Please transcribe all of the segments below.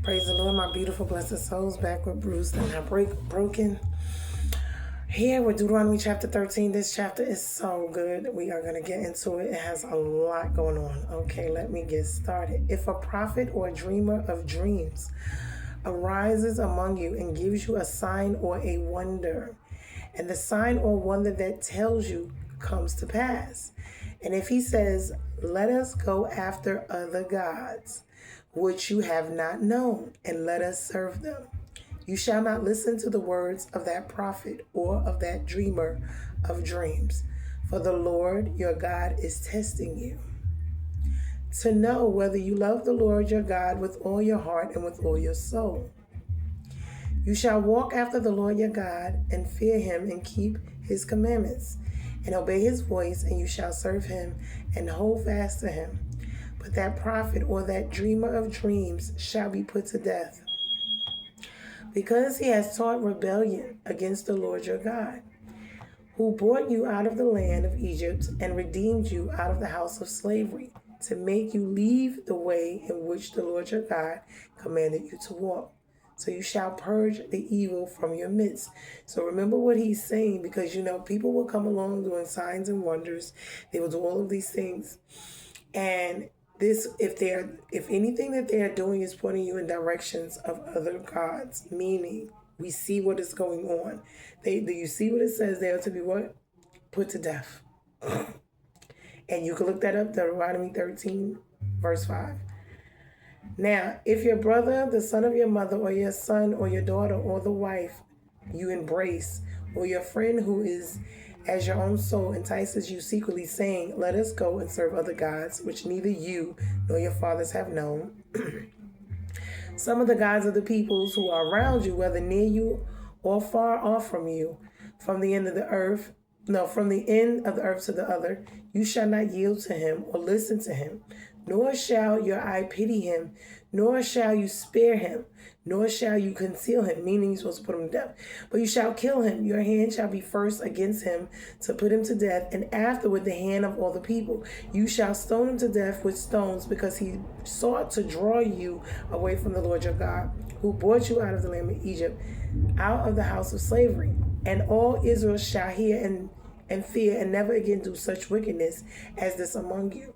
Praise the Lord, my beautiful, blessed souls, back with bruised and not broken. Here with Dueteronomy chapter 13. This chapter is so good. We are going to get into it. It has a lot going on. Okay, let me get started. If a prophet or a dreamer of dreams arises among you and gives you a sign or a wonder, and the sign or wonder that tells you comes to pass, and if he says, let us go after other gods, which you have not known, and let us serve them, you shall not listen to the words of that prophet or of that dreamer of dreams, for the Lord your God is testing you to know whether you love the Lord your God with all your heart and with all your soul. You shall walk after the Lord your God and fear him and keep his commandments and obey his voice, and you shall serve him and hold fast to him. But that prophet or that dreamer of dreams shall be put to death, because he has taught rebellion against the Lord your God, who brought you out of the land of Egypt and redeemed you out of the house of slavery, to make you leave the way in which the Lord your God commanded you to walk. So you shall purge the evil from your midst. So remember what he's saying, because people will come along doing signs and wonders. They will do all of these things. And this, if anything that they are doing is pointing you in directions of other gods, meaning we see what is going on. Do you see what it says? They are to be what? Put to death. And you can look that up, Dueteronomy 13, verse 5. Now, if your brother, the son of your mother, or your son, or your daughter, or the wife you embrace, or your friend who is as your own soul entices you secretly, saying, let us go and serve other gods, which neither you nor your fathers have known, some of the gods of the peoples who are around you, whether near you or far off from you, from the end of the earth to the other, you shall not yield to him or listen to him, nor shall your eye pity him, nor shall you spare him, nor shall you conceal him, meaning you're supposed to put him to death. But you shall kill him. Your hand shall be first against him to put him to death, and afterward the hand of all the people. You shall stone him to death with stones, because he sought to draw you away from the Lord your God, who brought you out of the land of Egypt, out of the house of slavery. And all Israel shall hear and fear, and never again do such wickedness as this among you.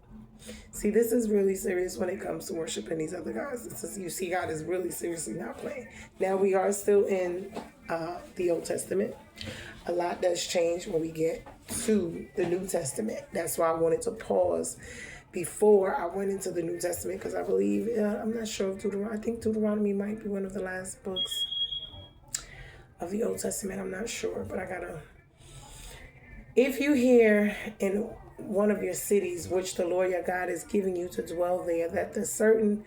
See, this is really serious when it comes to worshiping these other gods. You see, God is really seriously not playing. Now, we are still in the Old Testament. A lot does change when we get to the New Testament. That's why I wanted to pause before I went into the New Testament, because I believe, I'm not sure if I think Dueteronomy might be one of the last books of the Old Testament. I'm not sure, but if you hear in one of your cities, which the Lord your God is giving you to dwell there, that the certain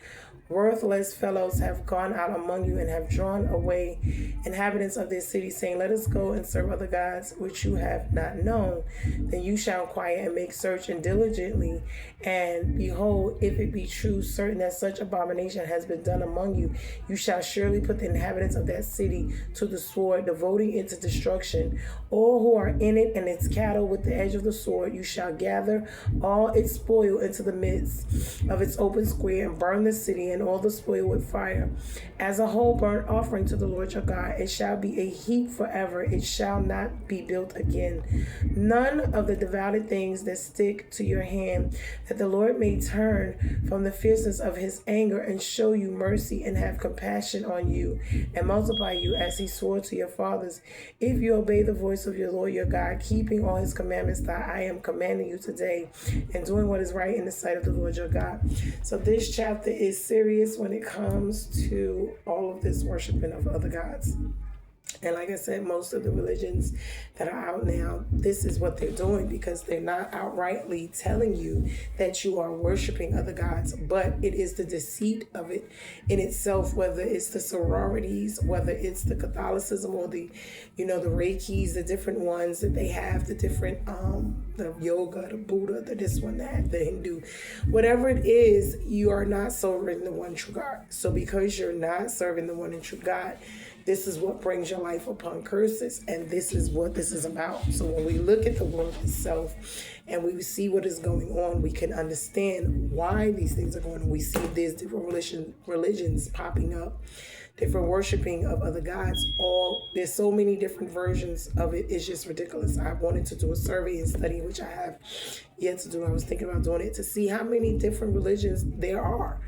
worthless fellows have gone out among you and have drawn away inhabitants of this city, saying, let us go and serve other gods which you have not known, then you shall inquire and make search and diligently, and behold, if it be true, certain that such abomination has been done among you, you shall surely put the inhabitants of that city to the sword, devoting it to destruction, all who are in it and its cattle with the edge of the sword. You shall gather all its spoil into the midst of its open square, and burn the city and all the spoil with fire, as a whole burnt offering to the Lord your God. It shall be a heap forever. It shall not be built again. None of the devoted things that stick to your hand, that the Lord may turn from the fierceness of his anger and show you mercy and have compassion on you and multiply you, as he swore to your fathers, if you obey the voice of your Lord your God, keeping all his commandments that I am commanding you today, and doing what is right in the sight of the Lord your God. So this chapter is serious when it comes to all of this worshiping of other gods. And like I said, most of the religions that are out now, this is what they're doing, because they're not outrightly telling you that you are worshiping other gods, but it is the deceit of it in itself, whether it's the sororities, whether it's the Catholicism, or the Reikis, the different ones that they have, the different, the yoga, the Buddha, the this one, that, the Hindu, whatever it is, you are not serving the one true God. So because you're not serving the one and true God, this is what brings your life upon curses, and this is what this is about. So when we look at the world itself and we see what is going on, we can understand why these things are going on. We see there's different religions popping up, different worshiping of other gods. There's so many different versions of it. It's just ridiculous. I wanted to do a survey and study, which I have yet to do. I was thinking about doing it to see how many different religions there are,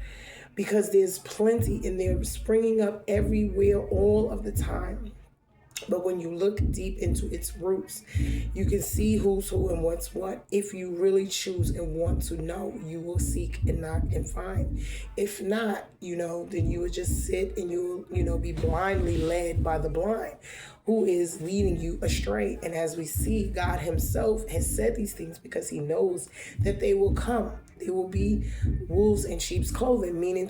because there's plenty and they're springing up everywhere all of the time. But when you look deep into its roots, you can see who's who and what's what. If you really choose and want to know, you will seek and knock and find. If not, then you would just sit and you'll, be blindly led by the blind, who is leading you astray. And as we see, God himself has said these things because he knows that they will come. They will be wolves in sheep's clothing, meaning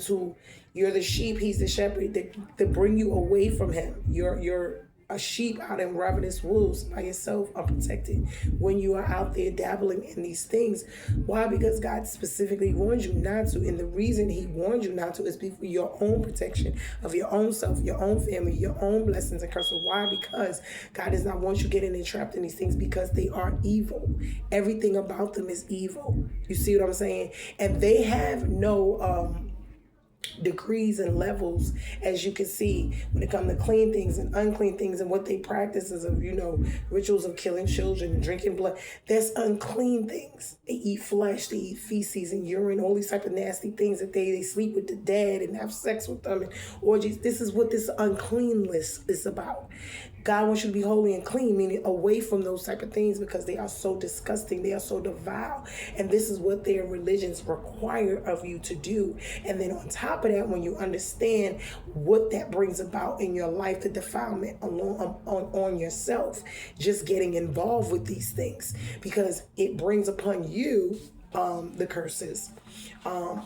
you're the sheep, he's the shepherd, that bring you away from him. You're a sheep out in ravenous wolves by yourself, unprotected, when you are out there dabbling in these things. Why? Because God specifically warned you not to. And the reason he warned you not to is for your own protection of your own self, your own family, your own blessings and curses. Why? Because God does not want you getting entrapped in these things, because they are evil. Everything about them is evil. You see what I'm saying? And they have no degrees and levels, as you can see, when it comes to clean things and unclean things, and what they practice is of rituals of killing children and drinking blood. That's unclean things. They eat flesh, they eat feces and urine, all these type of nasty things, that they sleep with the dead and have sex with them and orgies. This is what this uncleanness is about. God wants you to be holy and clean, meaning away from those type of things, because they are so disgusting. They are so devout. And this is what their religions require of you to do. And then on top of that, when you understand what that brings about in your life, the defilement on yourself, just getting involved with these things, because it brings upon you the curses.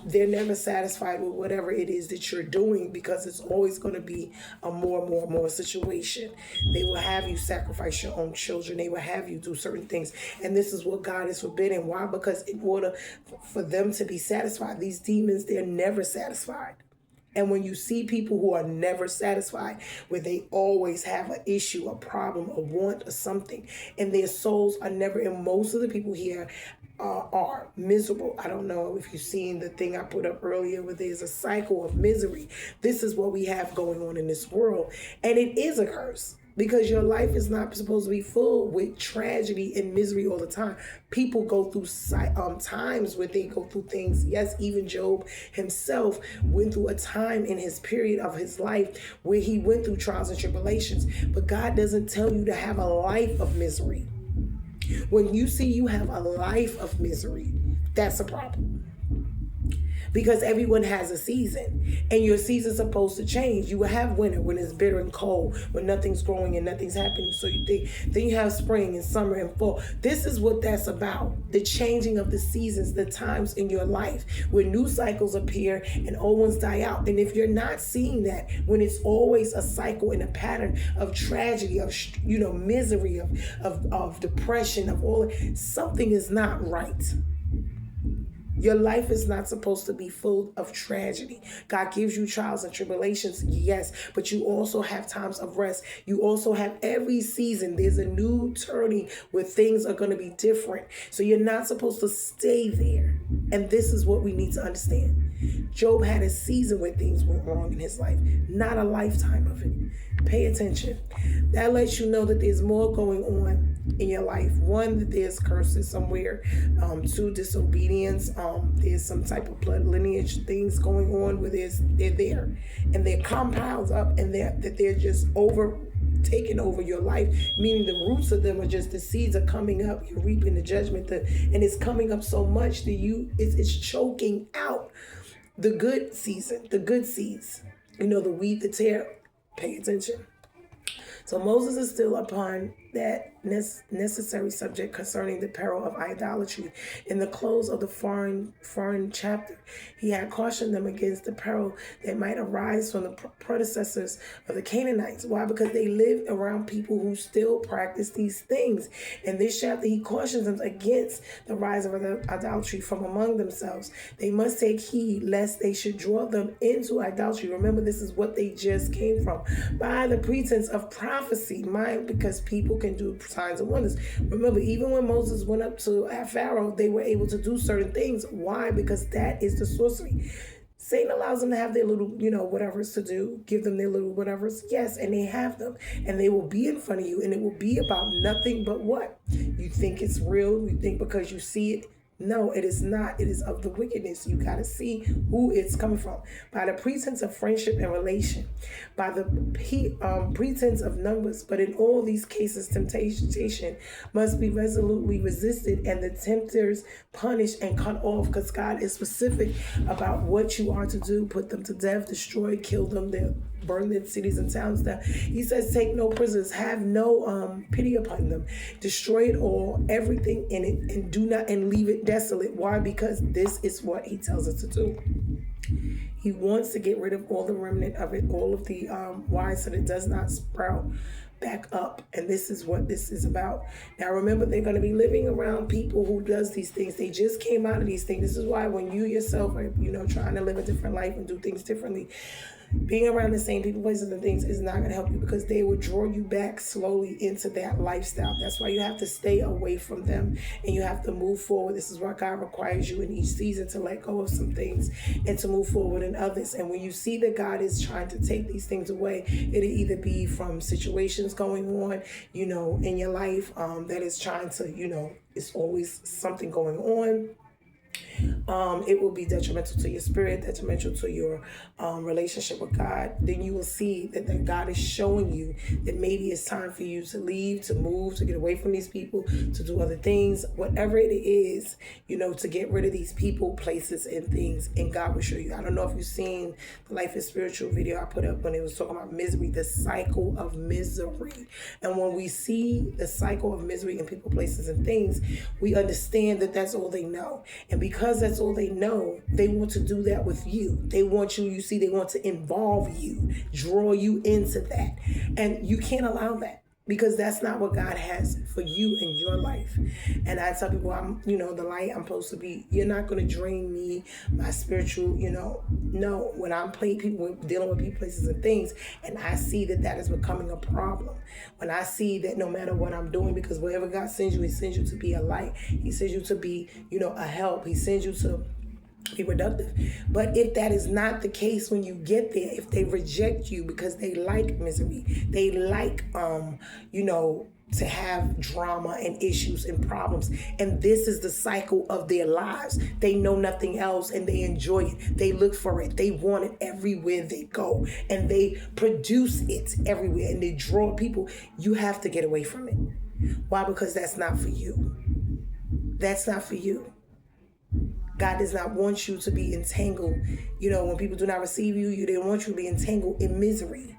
They're never satisfied with whatever it is that you're doing, because it's always going to be a more situation. They will have you sacrifice your own children. They will have you do certain things. And this is what God is forbidding. Why? Because in order for them to be satisfied, these demons, they're never satisfied. And when you see people who are never satisfied, where they always have an issue, a problem, a want, or something, and their souls are never, and most of the people here are miserable. I don't know if you've seen the thing I put up earlier where there's a cycle of misery. This is what we have going on in this world. And it is a curse, because your life is not supposed to be full with tragedy and misery all the time. People go through times where they go through things. Yes, even Job himself went through a time in his period of his life where he went through trials and tribulations. But God doesn't tell you to have a life of misery. When you see you have a life of misery, that's a problem. Because everyone has a season, and your season's supposed to change. You will have winter when it's bitter and cold, when nothing's growing and nothing's happening. So you think, then you have spring and summer and fall. This is what that's about. The changing of the seasons, the times in your life where new cycles appear and old ones die out. And if you're not seeing that, when it's always a cycle and a pattern of tragedy, of misery, of depression, of all, something is not right. Your life is not supposed to be full of tragedy. God gives you trials and tribulations, yes, but you also have times of rest. You also have every season. There's a new turning where things are going to be different. So you're not supposed to stay there. And this is what we need to understand. Job had a season where things went wrong in his life, not a lifetime of it. Pay attention. That lets you know that there's more going on in your life. One, that there's curses somewhere. Two, disobedience. There's some type of blood lineage things going on where they're there, and they're compounds up, and they're just taking over your life, meaning the roots of them are just, the seeds are coming up. You're reaping the judgment, and it's coming up so much that it's choking out the good season, the good seeds. The wheat, the tare. Pay attention. So Moses is still upon that necessary subject concerning the peril of idolatry. In the close of the foreign chapter, he had cautioned them against the peril that might arise from the predecessors of the Canaanites. Why? Because they lived around people who still practice these things. In this chapter, he cautions them against the rise of idolatry from among themselves. They must take heed lest they should draw them into idolatry. Remember, this is what they just came from. By the pretense of prophecy, because people can do signs and wonders. Remember, even when Moses went up to Pharaoh, they were able to do certain things. Why? Because that is the sorcery. Satan allows them to have their little, whatever's to do, give them their little whatever's. Yes, and they have them. And they will be in front of you, and it will be about nothing but what? You think it's real. You think because you see it. No, it is not. It is of the wickedness. You got to see who it's coming from. By the pretense of friendship and relation, by the pretense of numbers. But in all these cases, temptation must be resolutely resisted and the tempters punished and cut off, because God is specific about what you are to do. Put them to death, destroy, kill them, burn their cities and towns down. He says, take no prisoners, have no pity upon them, destroy it all, everything in it, and leave it desolate. Why? Because this is what he tells us to do. He wants to get rid of all the remnant of it, all of the why, so that it does not sprout back up. And this is what this is about. Now remember, they're going to be living around people who does these things. They just came out of these things. This is why when you yourself are trying to live a different life and do things differently, being around the same people, places, and things is not going to help you, because they will draw you back slowly into that lifestyle. That's why you have to stay away from them and you have to move forward. This is why God requires you in each season to let go of some things and to move forward in others. And when you see that God is trying to take these things away, it'll either be from situations going on, in your life that is trying to, it's always something going on. It will be detrimental to your spirit, detrimental to your relationship with God. Then you will see that God is showing you that maybe it's time for you to leave, to move, to get away from these people, to do other things, whatever it is, to get rid of these people, places, and things. And God will show you. I don't know if you've seen the Life is Spiritual video I put up when it was talking about misery, the cycle of misery. And when we see the cycle of misery in people, places, and things, we understand that that's all they know. And because that's all they know, they want to do that with you. They want you, they want to involve you, draw you into that. And you can't allow that, because that's not what God has for you in your life. And I tell people, I'm, the light I'm supposed to be. You're not going to drain me, my spiritual, no. When I'm dealing with people, places, and things, and I see that is becoming a problem. When I see that no matter what I'm doing, because wherever God sends you, he sends you to be a light. He sends you to be, a help. He sends you to be productive. But if that is not the case when you get there, if they reject you because they like misery, they like to have drama and issues and problems, and this is the cycle of their lives, they know nothing else and they enjoy it, they look for it, they want it everywhere they go, and they produce it everywhere, and they draw people. You have to get away from it. Why? Because that's not for you. That's not for you. God does not want you to be entangled. When people do not receive you, they don't want you to be entangled in misery.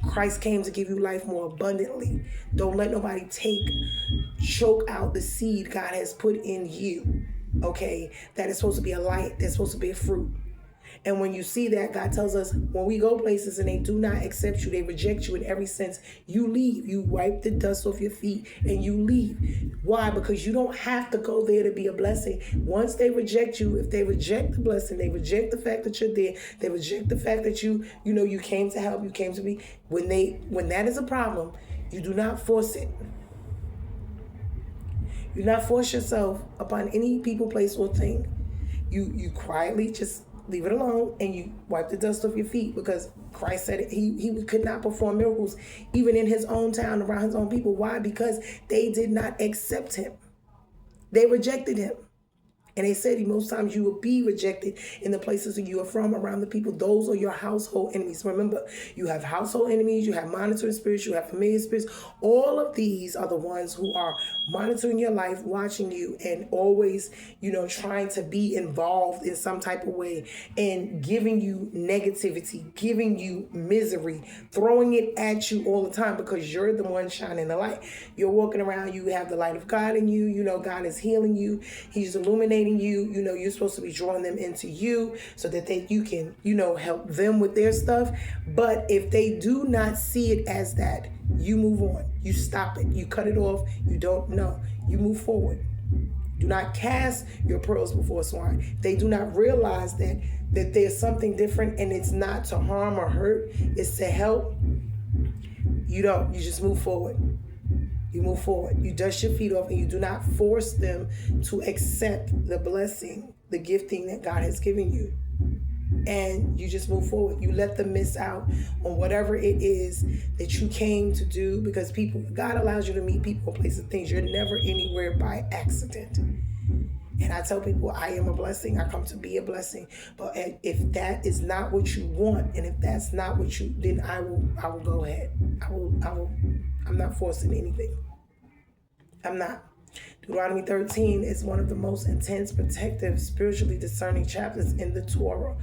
Christ came to give you life more abundantly. Don't let nobody choke out the seed God has put in you. Okay? That is supposed to be a light. That's supposed to be a fruit. And when you see that, God tells us, when we go places and they do not accept you, they reject you in every sense, you leave. You wipe the dust off your feet and you leave. Why? Because you don't have to go there to be a blessing. Once they reject you, if they reject the blessing, they reject the fact that you're there, they reject the fact that you came to help, you came to be. When that is a problem, you do not force it. You do not force yourself upon any people, place, or thing. You quietly just leave it alone, and you wipe the dust off your feet, because Christ said it, he could not perform miracles even in his own town, around his own people. Why? Because they did not accept him. They rejected him. And they said most times you will be rejected in the places that you are from, around the people. Those are your household enemies. Remember, you have household enemies, you have monitoring spirits, you have familiar spirits. All of these are the ones who are monitoring your life, watching you, and always, trying to be involved in some type of way and giving you negativity, giving you misery, throwing it at you all the time because you're the one shining the light. You're walking around, you have the light of God in you. God is healing you. He's illuminating you. You're supposed to be drawing them into you so that you can, help them with their stuff. But if they do not see it as that, you move on. You stop it. You cut it off. You don't know. You move forward. Do not cast your pearls before swine. They do not realize that there's something different, and it's not to harm or hurt. It's to help. You don't. You just move forward. You move forward. You dust your feet off, and you do not force them to accept the blessing, the gifting that God has given you. And you just move forward. You let them miss out on whatever it is that you came to do, because God allows you to meet people, places, things. You're never anywhere by accident. And I tell people, I am a blessing. I come to be a blessing. But if that is not what you want, and if that's not what then I will go ahead. I'm not forcing anything. I'm not. Dueteronomy 13 is one of the most intense, protective, spiritually discerning chapters in the Torah.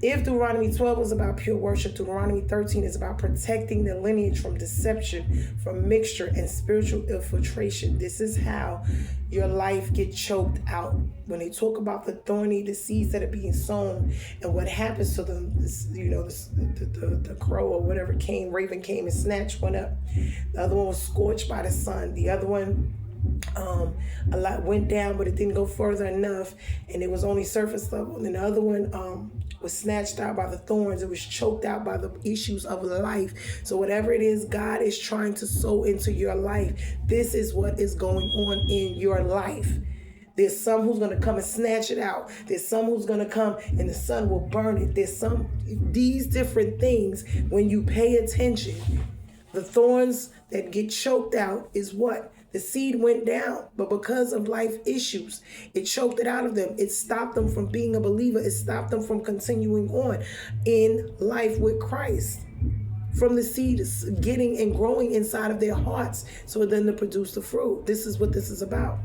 If Deuteronomy 12 was about pure worship, Deuteronomy 13 is about protecting the lineage from deception, from mixture, and spiritual infiltration. This is how your life gets choked out. When they talk about the seeds that are being sown, and what happens to them, the crow or whatever raven came and snatched one up. The other one was scorched by the sun. The other one, a lot went down, but it didn't go further enough, and it was only surface level. And the other one was snatched out by the thorns. It was choked out by the issues of life. So whatever it is God is trying to sow into your life, this is what is going on in your life. There's some who's going to come and snatch it out. There's some who's going to come and the sun will burn it. These different things, when you pay attention, the thorns that get choked out is what? The seed went down, but because of life issues, it choked it out of them. It stopped them from being a believer. It stopped them from continuing on in life with Christ. From the seed getting and growing inside of their hearts, so then to produce the fruit. This is what this is about.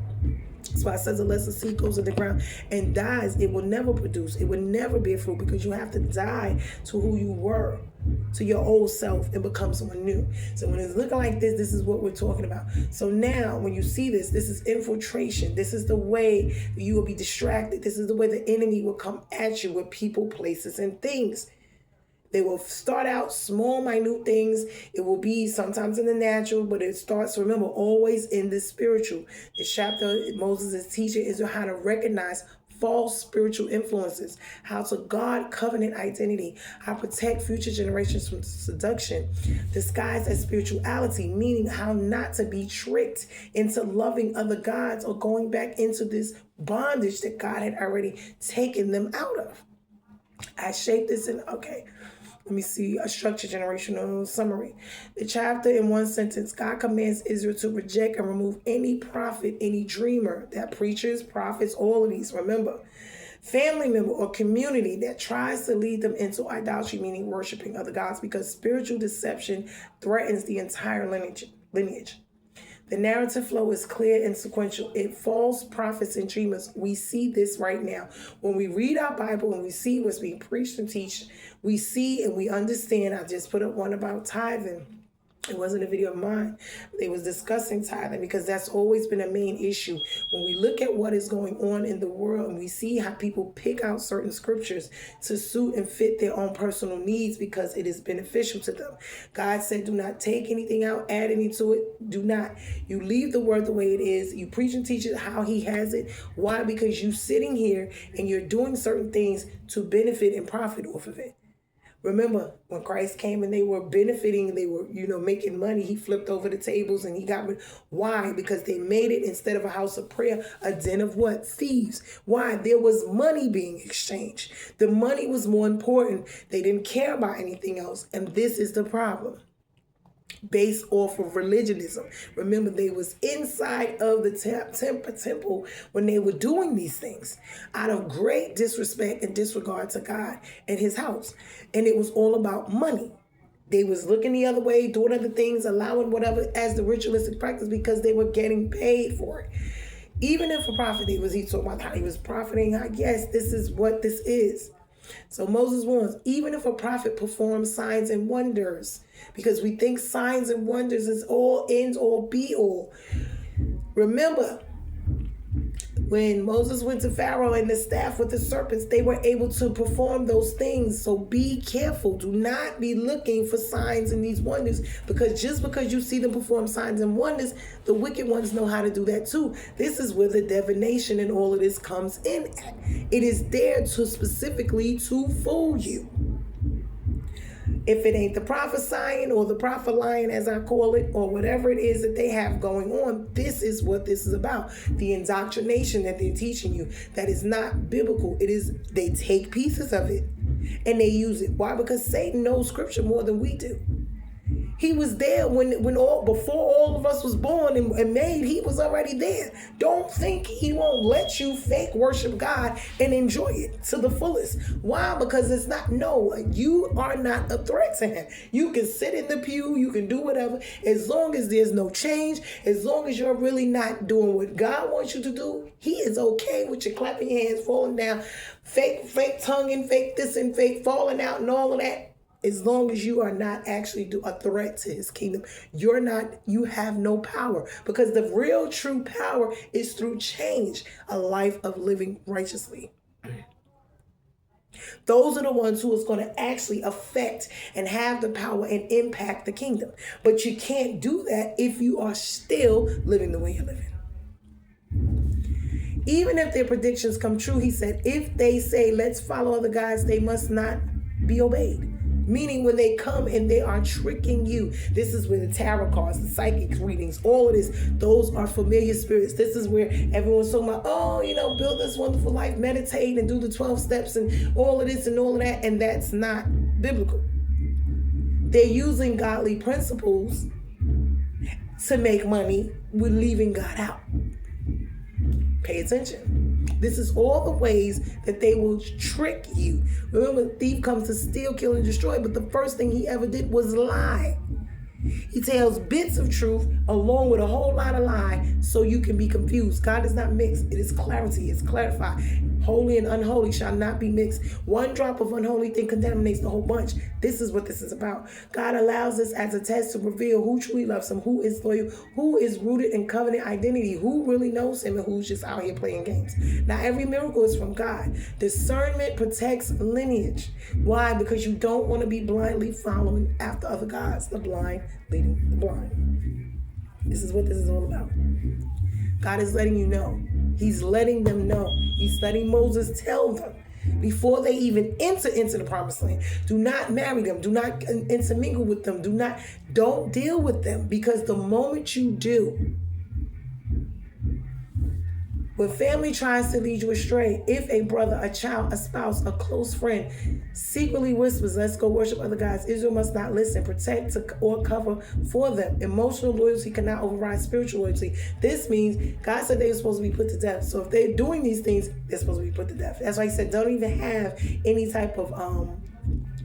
That's why it says unless the seed goes in the ground and dies, it will never produce. It will never bear fruit, because you have to die to who you were, to your old self, and become someone new. So when it's looking like this is what we're talking about. So now when you see this is infiltration. This is the way you will be distracted. This is the way the enemy will come at you with people, places, and things. They will start out small, minute things. It will be sometimes in the natural, but it starts, remember, always in the spiritual. The chapter Moses is teaching is how to recognize false spiritual influences, how to guard covenant identity, how to protect future generations from seduction, disguised as spirituality, meaning how not to be tricked into loving other gods or going back into this bondage that God had already taken them out of. I shaped this in, let me see, a structured generational summary. The chapter in one sentence: God commands Israel to reject and remove any prophet, any dreamer, that preachers, prophets, all of these, remember, family member or community that tries to lead them into idolatry, meaning worshiping other gods, because spiritual deception threatens the entire lineage. The narrative flow is clear and sequential. It false prophets and dreamers. We see this right now. When we read our Bible and we see what's being preached and taught, we see and we understand. I just put up one about tithing. It wasn't a video of mine. They was discussing tithing, because that's always been a main issue. When we look at what is going on in the world and we see how people pick out certain scriptures to suit and fit their own personal needs because it is beneficial to them. God said, do not take anything out, add any to it. Do not. You leave the word the way it is. You preach and teach it how he has it. Why? Because you sitting here and you're doing certain things to benefit and profit off of it. Remember, when Christ came and they were benefiting, they were, making money, he flipped over the tables and he got rid. Why? Because they made it, instead of a house of prayer, a den of what? Thieves. Why? There was money being exchanged. The money was more important. They didn't care about anything else. And this is the problem. based off of religionism. Remember, they was inside of the temple when they were doing these things out of great disrespect and disregard to God and his house. And it was all about money. They was looking the other way, doing other things, allowing whatever as the ritualistic practice because they were getting paid for it. Even if a prophet, he talking about how he was profiting, I guess this is what this is. So Moses warns, even if a prophet performs signs and wonders, because we think signs and wonders is all ends all be all. Remember, when Moses went to Pharaoh and the staff with the serpents, they were able to perform those things. So be careful. Do not be looking for signs and these wonders, because just because you see them perform signs and wonders, the wicked ones know how to do that too. This is where the divination and all of this comes in at. It is there to specifically to fool you. If it ain't the prophesying or the prophet lying, as I call it, or whatever it is that they have going on, this is what this is about. The indoctrination that they're teaching you that is not biblical. It is, they take pieces of it and they use it. Why? Because Satan knows scripture more than we do. He was there before all of us was born and made. He was already there. Don't think he won't let you fake worship God and enjoy it to the fullest. Why? Because it's not. No, you are not a threat to him. You can sit in the pew. You can do whatever. As long as there's no change, as long as you're really not doing what God wants you to do, he is okay with you clapping your hands, falling down, fake tonguing, fake this and fake falling out and all of that. As long as you are not actually a threat to his kingdom, you have no power, because the real true power is through change, a life of living righteously. Those are the ones who is going to actually affect and have the power and impact the kingdom. But you can't do that if you are still living the way you're living. Even if their predictions come true, he said, if they say, let's follow other gods, they must not be obeyed. Meaning when they come and they are tricking you, this is where the tarot cards, the psychic readings, all of this, those are familiar spirits. This is where everyone's talking about, build this wonderful life, meditate and do the 12 steps and all of this and all of that. And that's not biblical. They're using godly principles to make money with leaving God out. Pay attention. This is all the ways that they will trick you. Remember, the thief comes to steal, kill, and destroy, but the first thing he ever did was lie. He tells bits of truth along with a whole lot of lie so you can be confused. God is not mixed. It is clarity. It's clarified. Holy and unholy shall not be mixed. One drop of unholy thing contaminates the whole bunch. This is what this is about. God allows us as a test to reveal who truly loves him, who is loyal, who is rooted in covenant identity, who really knows him, and who's just out here playing games. Now, every miracle is from God. Discernment protects lineage. Why? Because you don't want to be blindly following after other gods. The blind leading the blind. This is what this is all about. God is letting you know. He's letting them know. He's letting Moses tell them before they even enter into the promised land. Do not marry them. Do not intermingle with them. Don't deal with them, because the moment you do, when family tries to lead you astray, if a brother, a child, a spouse, a close friend secretly whispers, let's go worship other gods, Israel must not listen, protect, or cover for them. Emotional loyalty cannot override spiritual loyalty. This means God said they were supposed to be put to death. So if they're doing these things, they're supposed to be put to death. That's why he said don't even have any type of,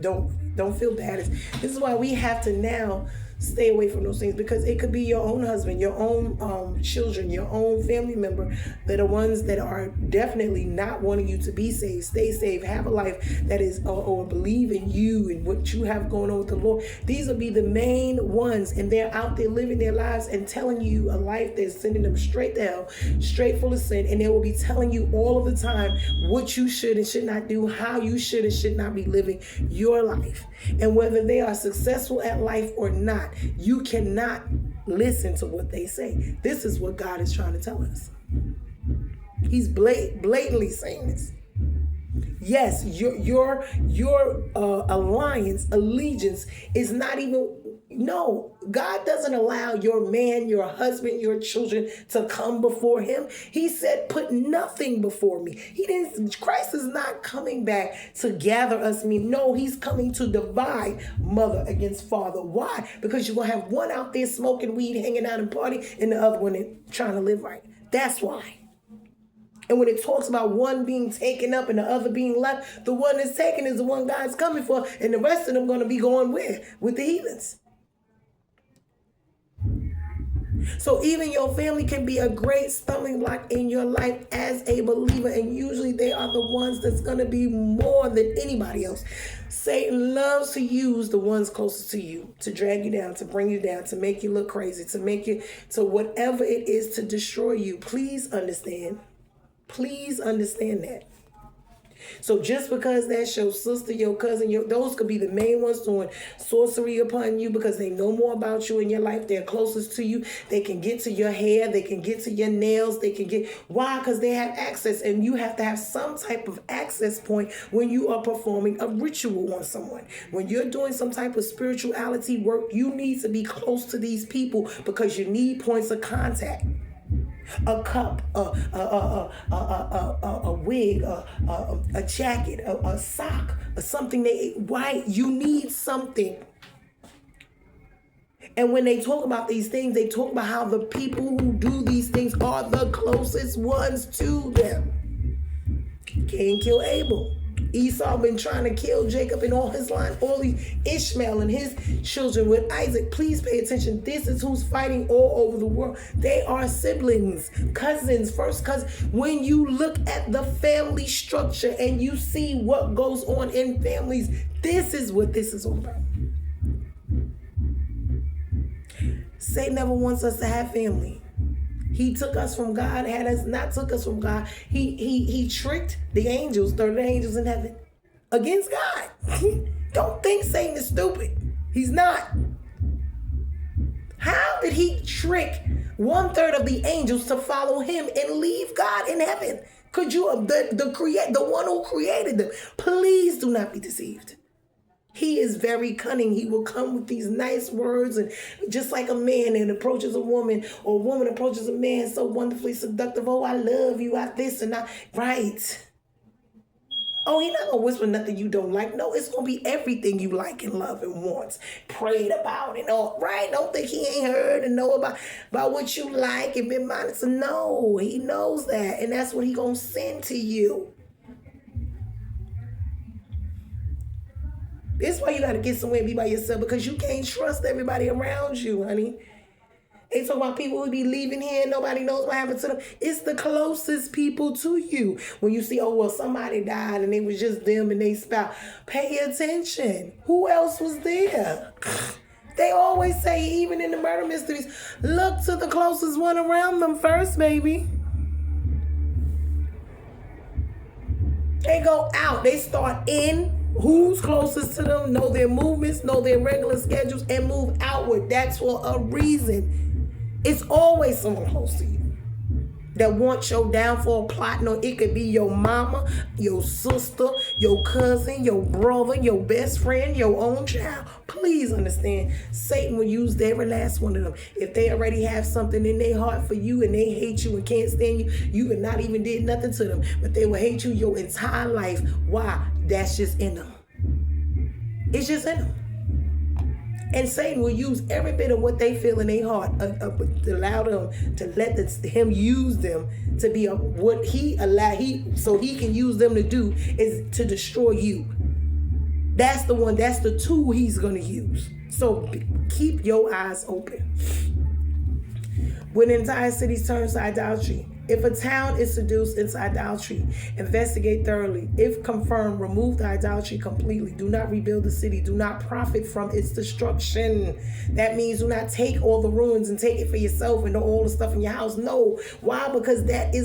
don't feel bad. This is why we have to now stay away from those things, because it could be your own husband, your own children, your own family member that are ones that are definitely not wanting you to be saved, stay saved, have a life that is, or believe in you and what you have going on with the Lord. These will be the main ones, and they're out there living their lives and telling you a life that's sending them straight to hell, straight full of sin, and they will be telling you all of the time what you should and should not do, how you should and should not be living your life. And whether they are successful at life or not, you cannot listen to what they say. This is what God is trying to tell us. He's blatantly saying this. Yes, your allegiance is not even No, God doesn't allow your man, your husband, your children to come before him. He said, put nothing before me. Christ is not coming back to gather us. No, he's coming to divide mother against father. Why? Because you're going to have one out there smoking weed, hanging out and partying, and the other one trying to live right. That's why. And when it talks about one being taken up and the other being left, the one that's taken is the one God's coming for, and the rest of them going to be going where? With the heathens. So even your family can be a great stumbling block in your life as a believer, and usually they are the ones that's going to be more than anybody else. Satan loves to use the ones closest to you to drag you down, to bring you down, to make you look crazy, to make you, to whatever it is to destroy you. Please understand. Please understand that. So just because that's your sister, your cousin, those could be the main ones doing sorcery upon you because they know more about you in your life. They're closest to you. They can get to your hair. They can get to your nails. They can get, why? Because they have access, and you have to have some type of access point when you are performing a ritual on someone. When you're doing some type of spirituality work, you need to be close to these people because you need points of contact. A cup, a wig, a jacket, a sock, or something. You need something. And when they talk about these things, they talk about how the people who do these things are the closest ones to them. Cain killed Abel. Esau been trying to kill Jacob and all his line, all these Ishmael and his children with Isaac. Please pay attention. This is who's fighting all over the world. They are siblings, cousins, first cousins. When you look at the family structure and you see what goes on in families, this is what this is all about. Satan never wants us to have family. He took us from God, had us not took us from God. He tricked the angels, 30 angels in heaven, against God. Don't think Satan is stupid. He's not. How did he trick 1/3 of the angels to follow him and leave God in heaven? Could you, the one who created them? Please do not be deceived. He is very cunning. He will come with these nice words, and just like a man that approaches a woman, or a woman approaches a man so wonderfully seductive. Oh, I love you. I this and I. Right. Oh, he's not going to whisper nothing you don't like. No, it's going to be everything you like and love and wants. Prayed about and all. Right? Don't think he ain't heard and know about what you like and been minded. No, he knows that. And that's what he going to send to you. This is why you got to get somewhere and be by yourself, because you can't trust everybody around you, honey. They talk about people who be leaving here and nobody knows what happened to them. It's the closest people to you. When you see, oh, well, somebody died and it was just them and they spouse. Pay attention. Who else was there? They always say, even in the murder mysteries, look to the closest one around them first, baby. They go out. They start in. Who's closest to them, know their movements, know their regular schedules, and move outward. That's for a reason. It's always someone close to you that wants your downfall, plotting, or it could be your mama, your sister, your cousin, your brother, your best friend, your own child. Please understand, Satan will use every last one of them. If they already have something in their heart for you and they hate you and can't stand you, you have not even did nothing to them, but they will hate you your entire life. Why? That's just in them. It's just in them. And Satan will use every bit of what they feel in their heart to allow them, to let him use them to be what he allowed, so he can use them to do is to destroy you. That's the one, that's the tool he's going to use. So keep your eyes open. When entire cities turn to idolatry, if a town is seduced into idolatry, investigate thoroughly. If confirmed, remove the idolatry completely. Do not rebuild the city. Do not profit from its destruction. That means do not take all the ruins and take it for yourself and all the stuff in your house. No. Why? Because that's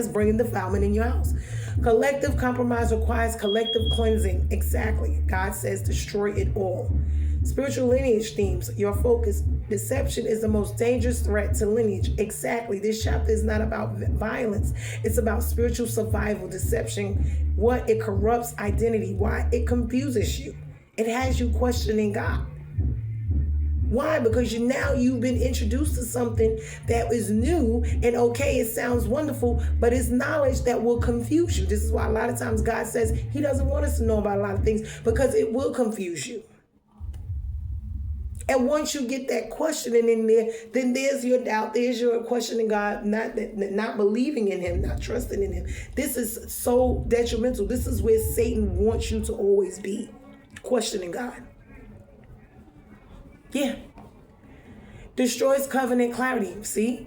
bringing defilement in your house. Collective compromise requires collective cleansing. Exactly. God says destroy it all. Spiritual lineage themes, your focus. Deception is the most dangerous threat to lineage. Exactly. This chapter is not about violence. It's about spiritual survival. Deception, what? It corrupts identity. Why? It confuses you. It has you questioning God. Why? Because you've been introduced to something that is new, and okay, it sounds wonderful, but it's knowledge that will confuse you. This is why a lot of times God says he doesn't want us to know about a lot of things, because it will confuse you. And once you get that questioning in there, then there's your doubt, there's your questioning God, not believing in him, not trusting in him. This is so detrimental. This is where Satan wants you to always be, questioning God. Yeah. Destroys covenant clarity. See?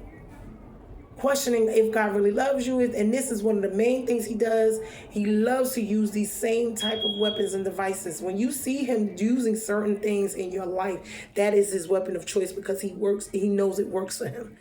Questioning if God really loves you. And this is one of the main things he does. He loves to use these same type of weapons and devices. When you see him using certain things in your life, that is his weapon of choice, because he knows it works for him.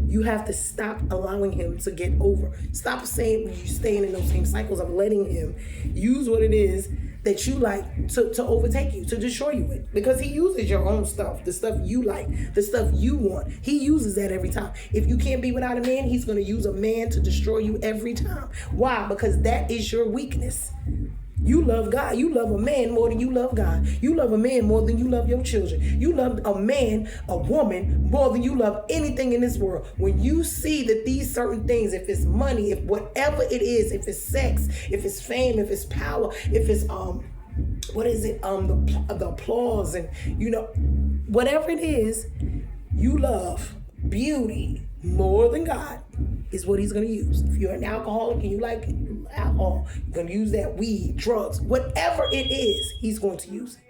You have to stop allowing him to get over. Stop saying you staying in those same cycles of letting him use what it is that you like to overtake you, to destroy you with. Because he uses your own stuff, the stuff you like, the stuff you want. He uses that every time. If you can't be without a man, he's going to use a man to destroy you every time. Why? Because that is your weakness. You love God. You love a man more than you love God. You love a man more than you love your children. You love a man, a woman, more than you love anything in this world. When you see that these certain things, if it's money, if whatever it is, if it's sex, if it's fame, if it's power, if it's the applause, and whatever it is, you love beauty more than God, is what he's going to use. If you're an alcoholic and you like alcohol, you're going to use that, weed, drugs, whatever it is, he's going to use it.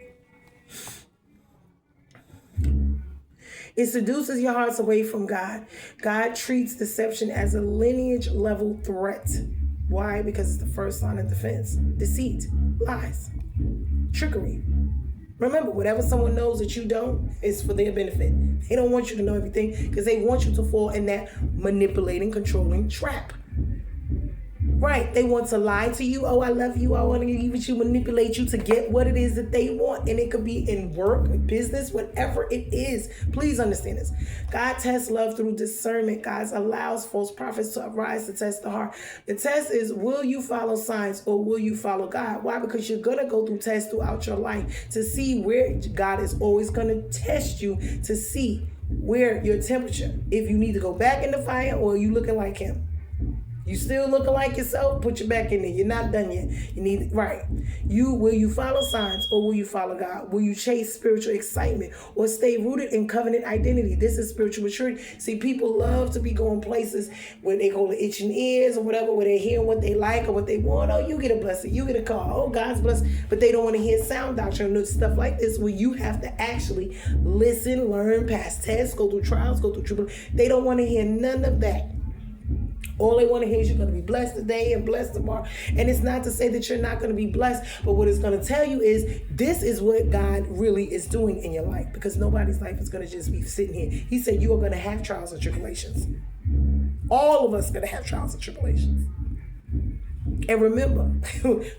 It seduces your hearts away from God. God treats deception as a lineage level threat. Why? Because it's the first line of defense. Deceit, lies, trickery. Remember, whatever someone knows that you don't, is for their benefit. They don't want you to know everything, because they want you to fall in that manipulating, controlling trap. Right. They want to lie to you. Oh, I love you. I want to give you, manipulate you to get what it is that they want. And it could be in work, business, whatever it is. Please understand this. God tests love through discernment. God allows false prophets to arise to test the heart. The test is, will you follow signs or will you follow God? Why? Because you're going to go through tests throughout your life to see where God is always going to test you, to see where your temperature, if you need to go back in the fire or are you looking like him. You still looking like yourself? Put your back in there. You're not done yet. You need, right. Will you follow signs or will you follow God? Will you chase spiritual excitement or stay rooted in covenant identity? This is spiritual maturity. See, people love to be going places where they go to itching ears or whatever, where they're hearing what they like or what they want. Oh, you get a blessing. You get a car. Oh, God's blessing. But they don't want to hear sound doctrine and stuff like this, where you have to actually listen, learn, pass tests, go through trials, go through tribulations. They don't want to hear none of that. All they want to hear is you're going to be blessed today and blessed tomorrow. And it's not to say that you're not going to be blessed, but what it's going to tell you is this is what God really is doing in your life, because nobody's life is going to just be sitting here. He said you are going to have trials and tribulations. All of us are going to have trials and tribulations. And remember,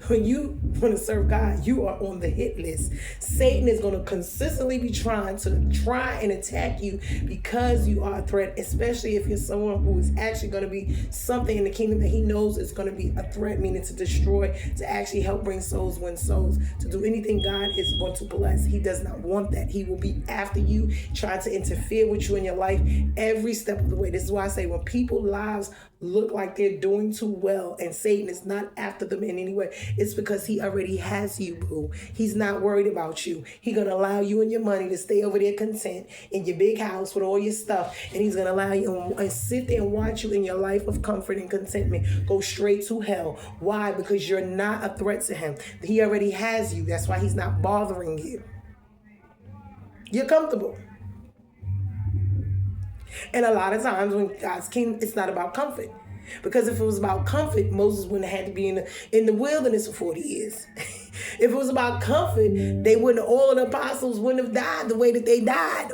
when you want to serve God, you are on the hit list. Satan is going to consistently be trying and attack you because you are a threat, especially if you're someone who is actually going to be something in the kingdom that he knows is going to be a threat, meaning to destroy, to actually help bring souls, win souls, to do anything God is going to bless. He does not want that. He will be after you, trying to interfere with you in your life every step of the way. This is why I say when people's lives look like they're doing too well and Satan is not after them in any way, it's because he already has you, boo. He's not worried about you. He's going to allow you and your money to stay over there content in your big house with all your stuff, and he's going to allow you and sit there and watch you in your life of comfort and contentment go straight to hell. Why? Because you're not a threat to him. He already has you. That's why he's not bothering you. You're comfortable. And a lot of times when God's kingdom, it's not about comfort. Because if it was about comfort, Moses wouldn't have had to be in the wilderness for 40 years. If it was about comfort, all of the apostles wouldn't have died the way that they died.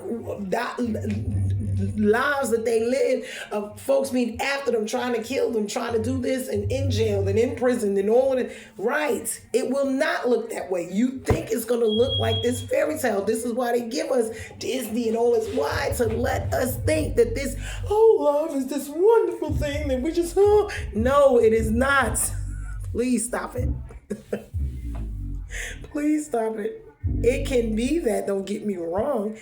Lives that they lived of folks being after them, trying to kill them, trying to do this, and in jail and in prison and all of it. Right. It will not look that way. You think it's going to look like this fairy tale. This is why they give us Disney and all this. Why? To let us think that this, love is this wonderful thing that we just, No, it is not. Please stop it. Please stop it. It can be that, don't get me wrong.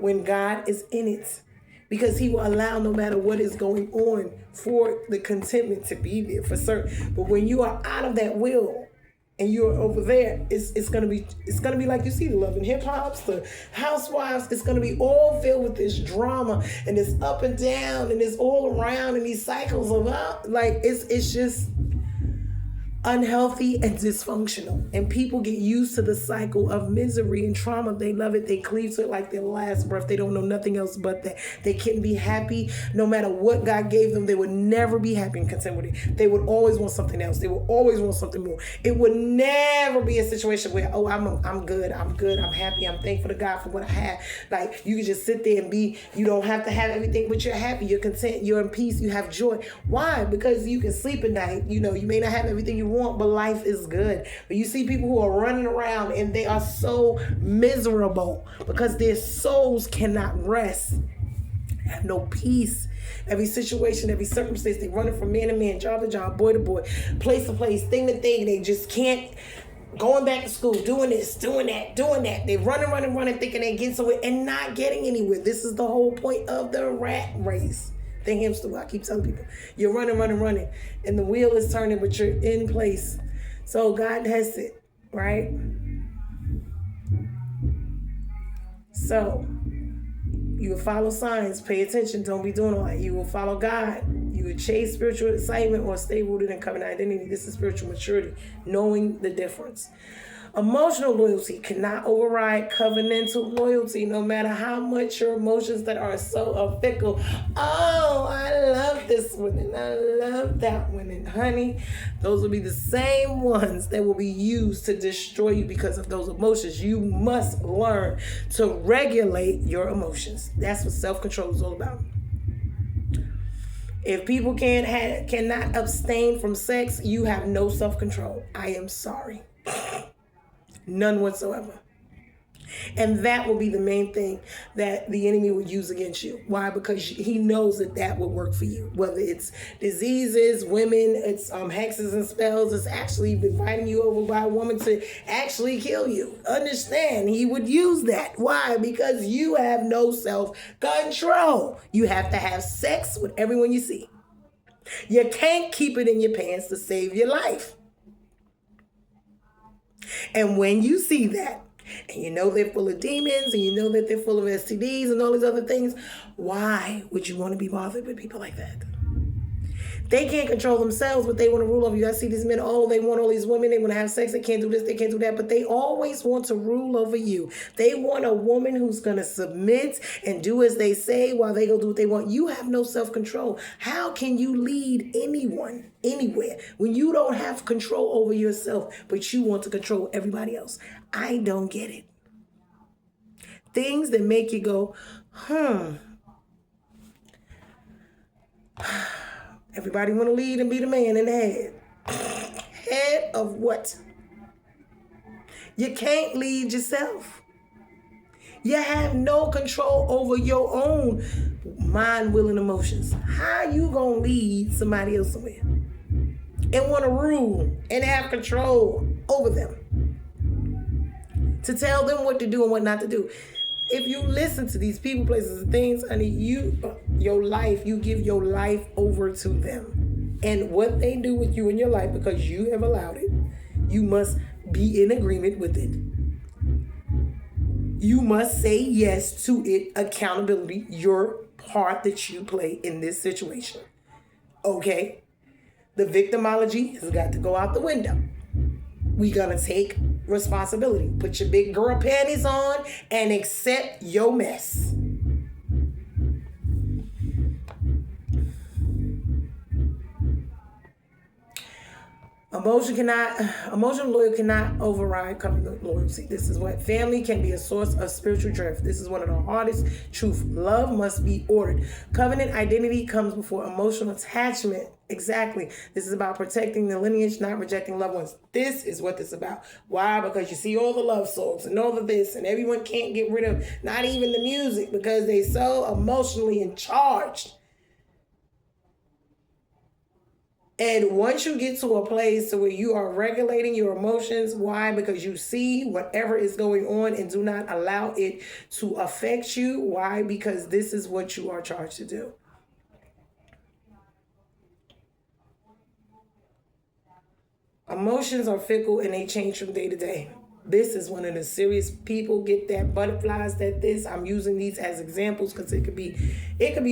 when God is in it, because he will allow, no matter what is going on, for the contentment to be there for certain. But when you are out of that will and you're over there, it's gonna be like you see the Love and Hip Hops, the Housewives. It's gonna be all filled with this drama and this up and down and this all around and these cycles of like it's just unhealthy and dysfunctional, and people get used to the cycle of misery and trauma. They love it. They cleave to it like their last breath. They don't know nothing else but that. They can't be happy no matter what God gave them. They would never be happy and content with it. They would always want something else. They would always want something more. It would never be a situation where, oh, I'm good, I'm happy, I'm thankful to God for what I have. Like, you can just sit there and be, you don't have to have everything, but you're happy, you're content, you're in peace, you have joy. Why? Because you can sleep at night. You may not have everything you want, but life is good. But you see people who are running around and they are so miserable because their souls cannot rest, have no peace. Every situation, every circumstance, they running from man to man, job to job, boy to boy, place to place, thing to thing. They just can't. Going back to school, doing this, doing that. They running, thinking they get somewhere and not getting anywhere. This is the whole point of the rat race. The hamster wheel. I keep telling people, you're running, and the wheel is turning, but you're in place. So God has it, right? So you will follow signs, pay attention, don't be doing all that. You will follow God. You will chase spiritual excitement or stay rooted in covenant identity. This is spiritual maturity, knowing the difference. Emotional loyalty cannot override covenantal loyalty, no matter how much your emotions that are so fickle. Oh, I love this one and I love that one. And honey, those will be the same ones that will be used to destroy you because of those emotions. You must learn to regulate your emotions. That's what self-control is all about. If people cannot abstain from sex, you have no self-control. I am sorry. None whatsoever. And that will be the main thing that the enemy would use against you. Why? Because he knows that would work for you. Whether it's diseases, women, it's hexes and spells, it's actually inviting you over by a woman to actually kill you. Understand, he would use that. Why? Because you have no self-control. You have to have sex with everyone you see. You can't keep it in your pants to save your life. And when you see that, and you know they're full of demons, and you know that they're full of STDs and all these other things, why would you want to be bothered with people like that? They can't control themselves, but they want to rule over you. I see these men, they want all these women, they want to have sex, they can't do this, they can't do that, but they always want to rule over you. They want a woman who's going to submit and do as they say while they go do what they want. You have no self-control. How can you lead anyone anywhere when you don't have control over yourself, but you want to control everybody else? I don't get it. Things that make you go, Everybody want to lead and be the man in the head. Head of what? You can't lead yourself. You have no control over your own mind, will, and emotions. How you going to lead somebody else somewhere and want to rule and have control over them? To tell them what to do and what not to do. If you listen to these people, places, and things, honey, you give your life over to them. And what they do with you in your life, because you have allowed it, you must be in agreement with it. You must say yes to it, accountability, your part that you play in this situation. Okay? The victimology has got to go out the window. We gonna take responsibility. Put your big girl panties on and accept your mess. Emotional loyalty cannot override covenant loyalty. This is what family can be a source of spiritual drift. This is one of the hardest truths. Love must be ordered. Covenant identity comes before emotional attachment. Exactly. This is about protecting the lineage, not rejecting loved ones. This is what this is about. Why? Because you see all the love songs and all of this, and everyone can't get rid of not even the music because they so emotionally charged. And once you get to a place to where you are regulating your emotions, why? Because you see whatever is going on and do not allow it to affect you. Why? Because this is what you are charged to do. Emotions are fickle and they change from day to day. This is one of the serious people get that butterflies, that this. I'm using these as examples because it could be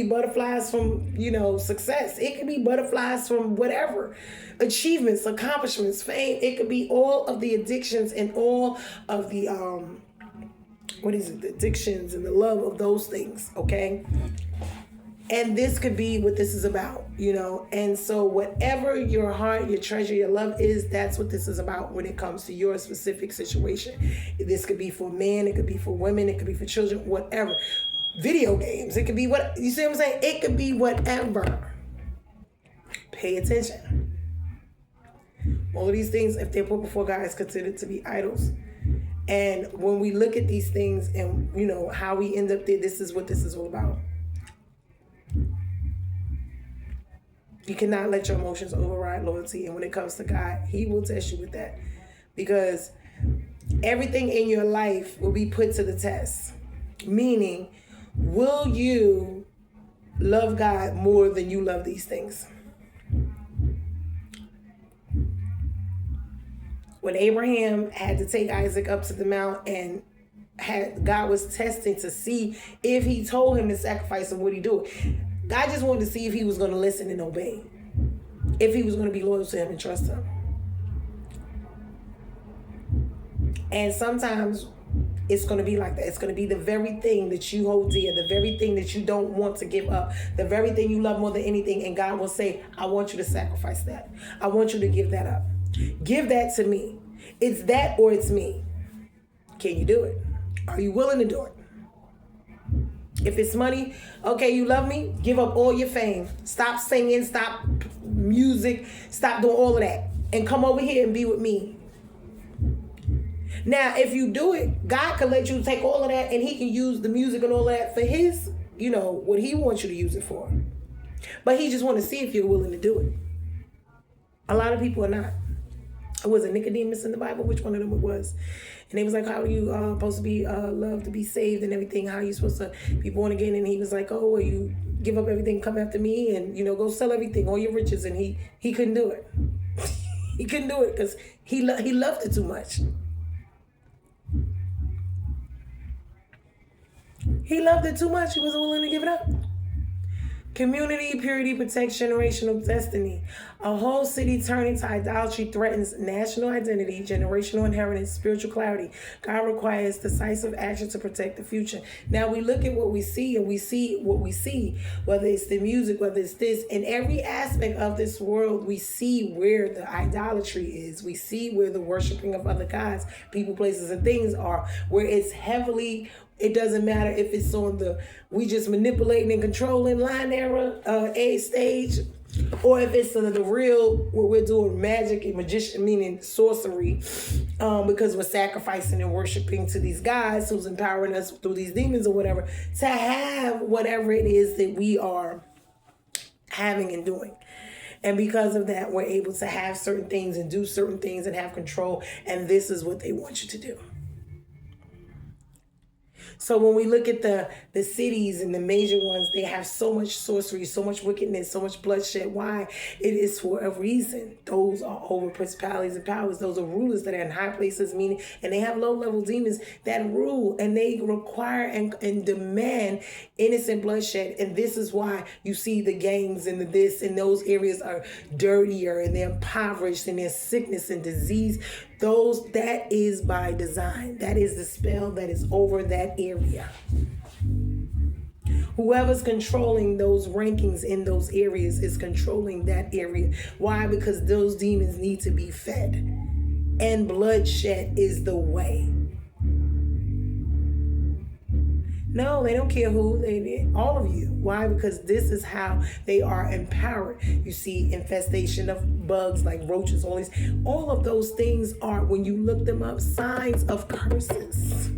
butterflies from, success. It could be butterflies from whatever, achievements, accomplishments, fame. It could be all of the addictions and all of the the addictions and the love of those things. Okay. And this could be what this is about, And so whatever your heart, your treasure, your love is, that's what this is about when it comes to your specific situation. This could be for men, it could be for women, it could be for children, whatever. Video games, it could be what, you see what I'm saying? It could be whatever. Pay attention. All of these things, if they're put before God, is considered to be idols. And when we look at these things and, how we end up there, this is what this is all about. You cannot let your emotions override loyalty. And when it comes to God, he will test you with that. Because everything in your life will be put to the test. Meaning, will you love God more than you love these things? When Abraham had to take Isaac up to the mount and God was testing to see if he told him to sacrifice him, would he do it? God just wanted to see if he was going to listen and obey. If he was going to be loyal to him and trust him. And sometimes it's going to be like that. It's going to be the very thing that you hold dear, the very thing that you don't want to give up, the very thing you love more than anything. And God will say, I want you to sacrifice that. I want you to give that up. Give that to me. It's that or it's me. Can you do it? Are you willing to do it? If it's money, okay, you love me, give up all your fame. Stop singing, stop music, stop doing all of that. And come over here and be with me. Now, if you do it, God can let you take all of that and he can use the music and all of that for his, what he wants you to use it for. But he just wants to see if you're willing to do it. A lot of people are not. Was it Nicodemus in the Bible? Which one of them it was? And they was like, how are you supposed to be loved to be saved and everything? How are you supposed to be born again? And he was like, oh, well, you give up everything, come after me, and go sell everything, all your riches. And he couldn't do it. He couldn't do it because he loved it too much. He loved it too much. He wasn't willing to give it up. Community, purity, protection, generational destiny. A whole city turning to idolatry threatens national identity, generational inheritance, spiritual clarity. God requires decisive action to protect the future. Now we look at what we see and we see what we see, whether it's the music, whether it's this, in every aspect of this world, we see where the idolatry is. We see where the worshiping of other gods, people, places, and things are, where it's heavily. It doesn't matter if it's on we just manipulating and controlling line era A stage, or if it's the real where we're doing magic and magician, meaning sorcery, because we're sacrificing and worshiping to these guys who's empowering us through these demons or whatever, to have whatever it is that we are having and doing. And because of that, we're able to have certain things and do certain things and have control. And this is what they want you to do. So when we look at the cities and the major ones, they have so much sorcery, so much wickedness, so much bloodshed. Why? It is for a reason. Those are over principalities and powers. Those are rulers that are in high places, meaning, and they have low-level demons that rule, and they require and demand innocent bloodshed. And this is why you see the gangs and the this and those areas are dirtier and they're impoverished and there's sickness and disease. That is by design. That is the spell that is over that area. Whoever's controlling those rankings in those areas is controlling that area. Why? Because those demons need to be fed. And bloodshed is the way. No, they don't care who, all of you. Why? Because this is how they are empowered. You see infestation of bugs like roaches, all of those things are, when you look them up, signs of curses.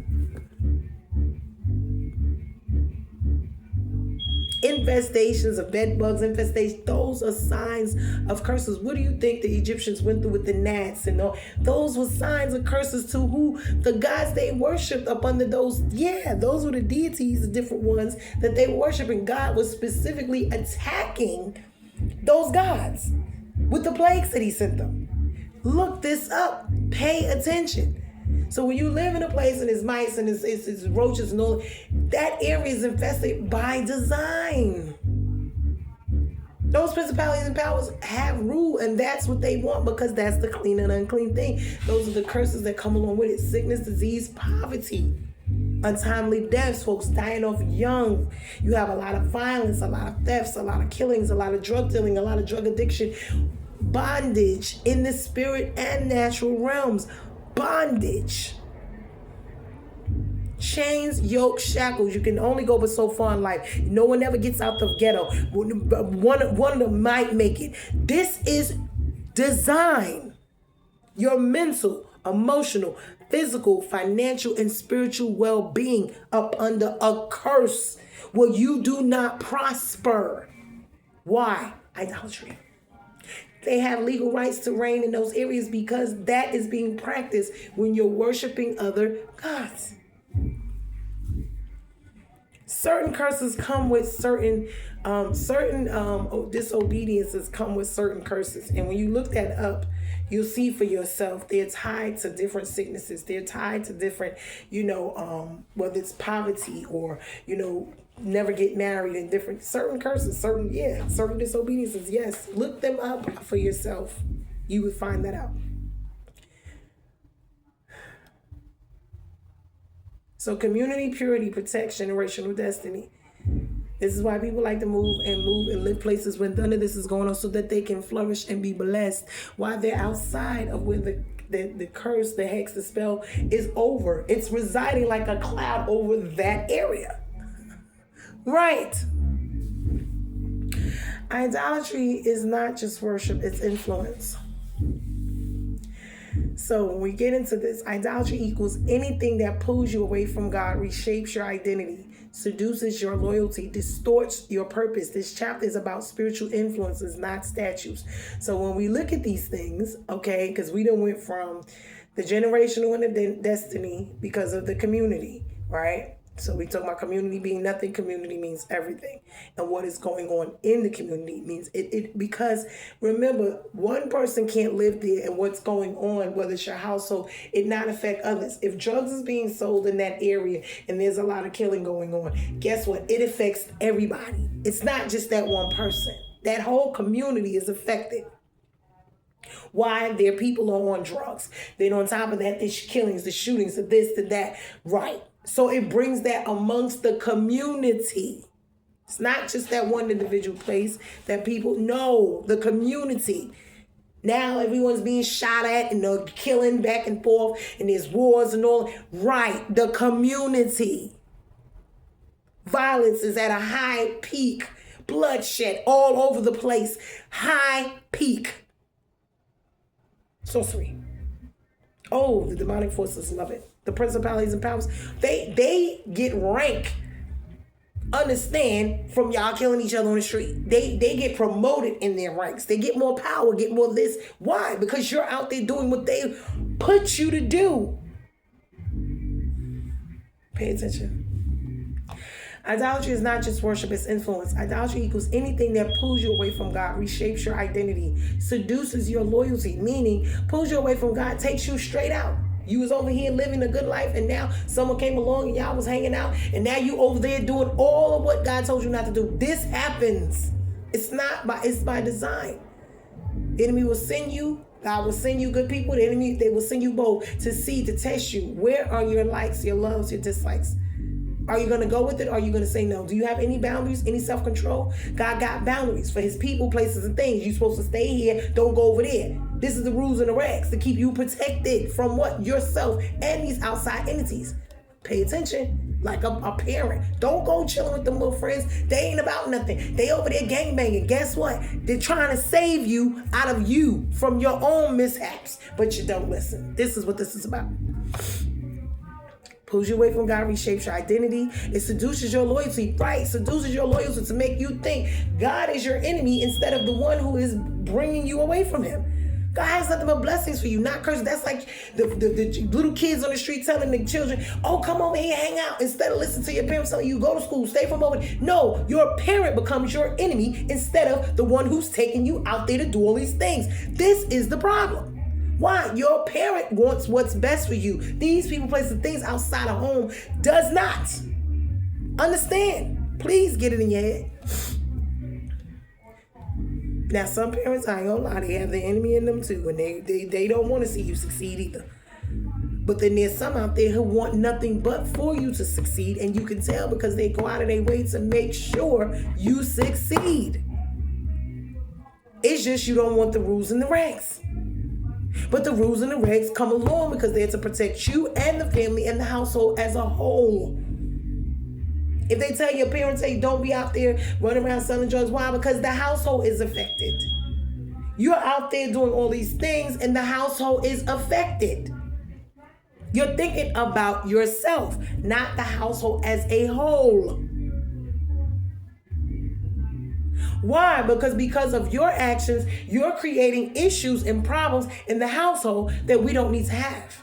infestations of bed bugs, infestations, those are signs of curses. What do you think the Egyptians went through with the gnats and all? Those were signs of curses to who? The gods they worshipped up under those. Yeah, those were the deities, the different ones that they worship. And God was specifically attacking those gods with the plagues that he sent them. Look this up. Pay attention. So when you live in a place and it's mice and it's roaches and all, that area is infested by design. Those principalities and powers have rule, and that's what they want, because that's the clean and unclean thing. Those are the curses that come along with it. Sickness, disease, poverty, untimely deaths, folks dying off young. You have a lot of violence, a lot of thefts, a lot of killings, a lot of drug dealing, a lot of drug addiction, bondage in the spirit and natural realms. Bondage, chains, yoke, shackles. You can only go but so far in life. No one ever gets out the ghetto. One of them might make it. This is design. Your mental, emotional, physical, financial, and spiritual well-being up under a curse where you do not prosper. Why? Idolatry. They have legal rights to reign in those areas because that is being practiced when you're worshiping other gods. Certain curses come with certain disobediences come with certain curses. And when you look that up, you'll see for yourself, they're tied to different sicknesses. They're tied to different, whether it's poverty or, never get married, and different certain curses, certain disobediences. Yes, look them up for yourself. You would find that out. So community, purity, protection, generational destiny. This is why people like to move and live places when none of this is going on, so that they can flourish and be blessed while they're outside of where the curse, the hex, the spell is over. It's residing like a cloud over that area. Right. Idolatry is not just worship, it's influence. So when we get into this, idolatry equals anything that pulls you away from God, reshapes your identity, seduces your loyalty, distorts your purpose. This chapter is about spiritual influences, not statues. So when we look at these things, okay, because we done went from the generational and the destiny because of the community, right? So we talk about community being nothing. Community means everything. And what is going on in the community means it because remember, one person can't live there, and what's going on, whether it's your household, it not affect others. If drugs is being sold in that area and there's a lot of killing going on, guess what? It affects everybody. It's not just that one person. That whole community is affected. Why? Their people are on drugs. Then on top of that, there's killings, the shootings, the this, the that. Right. So it brings that amongst the community. It's not just that one individual place that people know, the community. Now everyone's being shot at and they're killing back and forth and there's wars and all. Right, the community. Violence is at a high peak. Bloodshed all over the place. High peak. Sorcery. Oh, the demonic forces love it. The principalities and powers, they get rank, understand, from y'all killing each other on the street. They get promoted in their ranks. They get more power, get more this. Why? Because you're out there doing what they put you to do. Pay attention. Idolatry is not just worship, it's influence. Idolatry equals anything that pulls you away from God, reshapes your identity, seduces your loyalty, meaning pulls you away from God, takes you straight out. You was over here living a good life, and now someone came along and y'all was hanging out, and now you over there doing all of what God told you not to do. This happens. It's by design. The enemy will send you. God will send you good people. The enemy, they will send you both to test you. Where are your likes, your loves, your dislikes? Are you going to go with it, or are you going to say no? Do you have any boundaries, any self-control? God got boundaries for his people, places, and things. You're supposed to stay here. Don't go over there. This is the rules and the regs to keep you protected from what? Yourself and these outside entities. Pay attention. Like a parent. Don't go chilling with them little friends. They ain't about nothing. They over there gangbanging. Guess what? They're trying to save you out of you from your own mishaps. But you don't listen. This is what this is about. pulls you away from God, reshapes your identity. It seduces your loyalty, right? Seduces your loyalty to make you think God is your enemy instead of the one who is bringing you away from him. God has nothing but blessings for you, not curses. That's like the little kids on the street telling the children, oh, come over here, hang out. Instead of listening to your parents telling you, go to school, stay from over. No, your parent becomes your enemy instead of the one who's taking you out there to do all these things. This is the problem. Why? Your parent wants what's best for you. These people, places, things outside of home does not. Understand. Please get it in your head. Now, some parents, I ain't gonna lie, they have the enemy in them too, and they don't want to see you succeed either. But then there's some out there who want nothing but for you to succeed, and you can tell because they go out of their way to make sure you succeed. It's just you don't want the rules and the regs. But the rules and the regs come along because they're to protect you and the family and the household as a whole. If they tell your parents, hey, don't be out there running around selling drugs, why? Because the household is affected. You're out there doing all these things and the household is affected. You're thinking about yourself, not the household as a whole. Why? Because of your actions, you're creating issues and problems in the household that we don't need to have.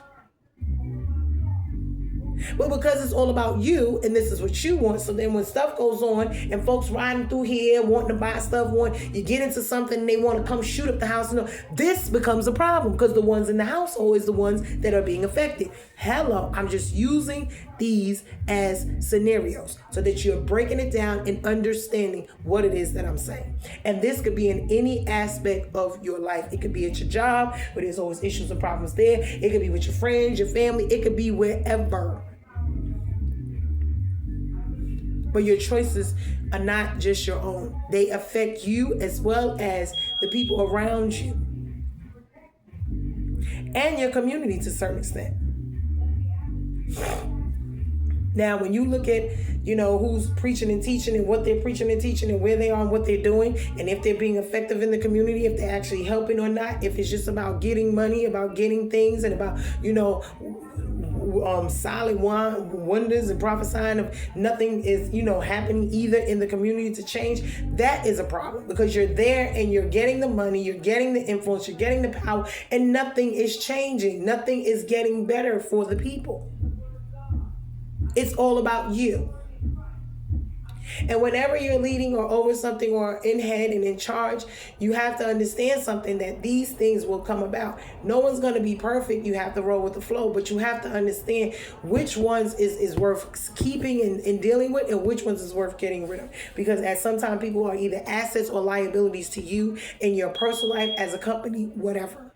But because it's all about you and this is what you want, so then when stuff goes on and folks riding through here wanting to buy stuff, you get into something and they want to come shoot up the house, this becomes a problem because the ones in the household is the ones that are being affected. Hello, I'm just using these as scenarios so that you're breaking it down and understanding what it is that I'm saying. And this could be in any aspect of your life. It could be at your job where there's always issues and problems there. It could be with your friends, your family. It could be wherever. But your choices are not just your own. They affect you as well as the people around you and your community to a certain extent. Now, when you look at, who's preaching and teaching and what they're preaching and teaching and where they are and what they're doing, and if they're being effective in the community, if they're actually helping or not, if it's just about getting money, about getting things, and about, silent wonders and prophesying of nothing is, happening either in the community to change, that is a problem because you're there and you're getting the money, you're getting the influence, you're getting the power, and nothing is changing. Nothing is getting better for the people. It's all about you. And whenever you're leading or over something or in head and in charge, you have to understand something, that these things will come about. No one's going to be perfect. You have to roll with the flow, but you have to understand which ones is worth keeping and dealing with and which ones is worth getting rid of. Because at some time people are either assets or liabilities to you in your personal life, as a company, whatever.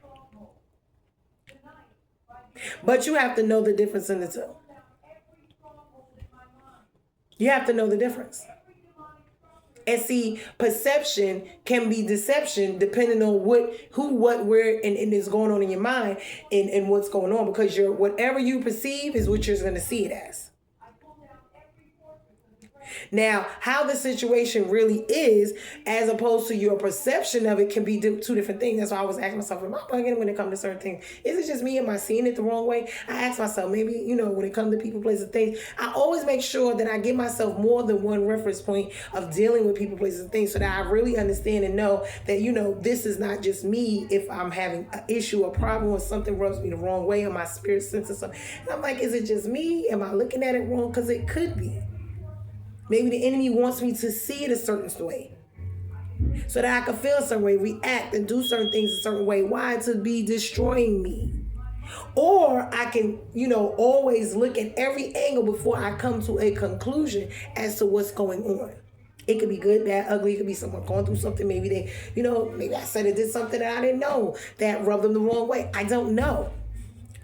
But you have to know the difference in the two. You have to know the difference. And see, perception can be deception depending on who, what, where, and is going on in your mind and what's going on. Because whatever you perceive is what you're going to see it as. Now, how the situation really is, as opposed to your perception of it, can be two different things. That's why I was asking myself, am I bugging when it comes to certain things? Is it just me? Am I seeing it the wrong way? I ask myself, maybe, when it comes to people, places, things, I always make sure that I give myself more than one reference point of dealing with people, places, and things, so that I really understand and know that, this is not just me if I'm having an issue or problem or something rubs me the wrong way or my spirit senses something. And I'm like, is it just me? Am I looking at it wrong? Because it could be. Maybe the enemy wants me to see it a certain way so that I can feel a certain way, react and do certain things a certain way. Why? To be destroying me. Or I can, always look at every angle before I come to a conclusion as to what's going on. It could be good, bad, ugly. It could be someone going through something. Maybe they, maybe I said it did something that I didn't know that rubbed them the wrong way. I don't know.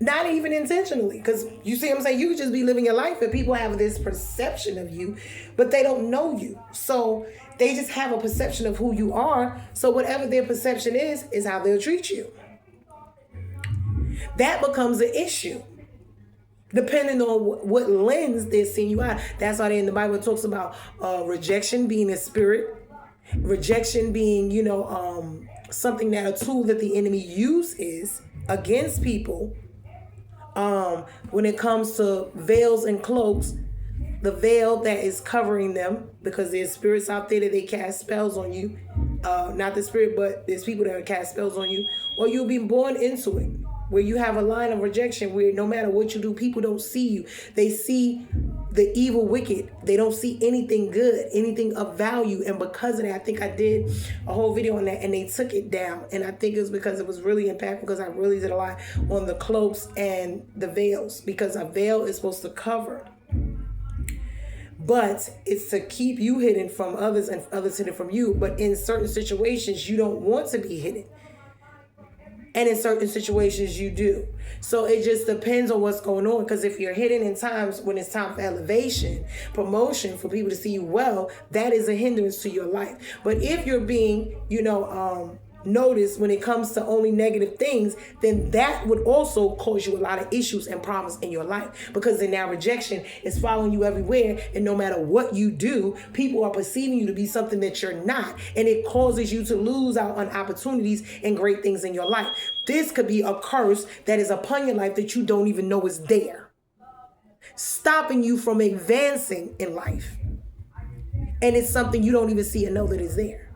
Not even intentionally, because you see what I'm saying? You could just be living your life and people have this perception of you, but they don't know you. So they just have a perception of who you are. So whatever their perception is how they'll treat you. That becomes an issue, depending on what lens they're seeing you out. That's why in the Bible it talks about rejection being a spirit, rejection being, something that a tool that the enemy uses against people. When it comes to veils and cloaks, the veil that is covering them, because there's spirits out there that they cast spells on you. Not the spirit, but there's people that cast spells on you. Or you'll be born into it, where you have a line of rejection, where no matter what you do, people don't see you. They see the evil wicked. They don't see anything good, anything of value. And because of that, I think I did a whole video on that, and they took it down. And I think it was because it was really impactful, because I really did a lot on the cloaks and the veils, because a veil is supposed to cover, but it's to keep you hidden from others and others hidden from you. But in certain situations, you don't want to be hidden. And in certain situations, you do. So it just depends on what's going on. Because if you're hidden in times when it's time for elevation, promotion, for people to see you well, that is a hindrance to your life. But if you're being, noticed when it comes to only negative things, then that would also cause you a lot of issues and problems in your life, because then now rejection is following you everywhere, and no matter what you do, people are perceiving you to be something that you're not, and it causes you to lose out on opportunities and great things in your life. This could be a curse that is upon your life that you don't even know is there, stopping you from advancing in life, and it's something you don't even see and know that is there.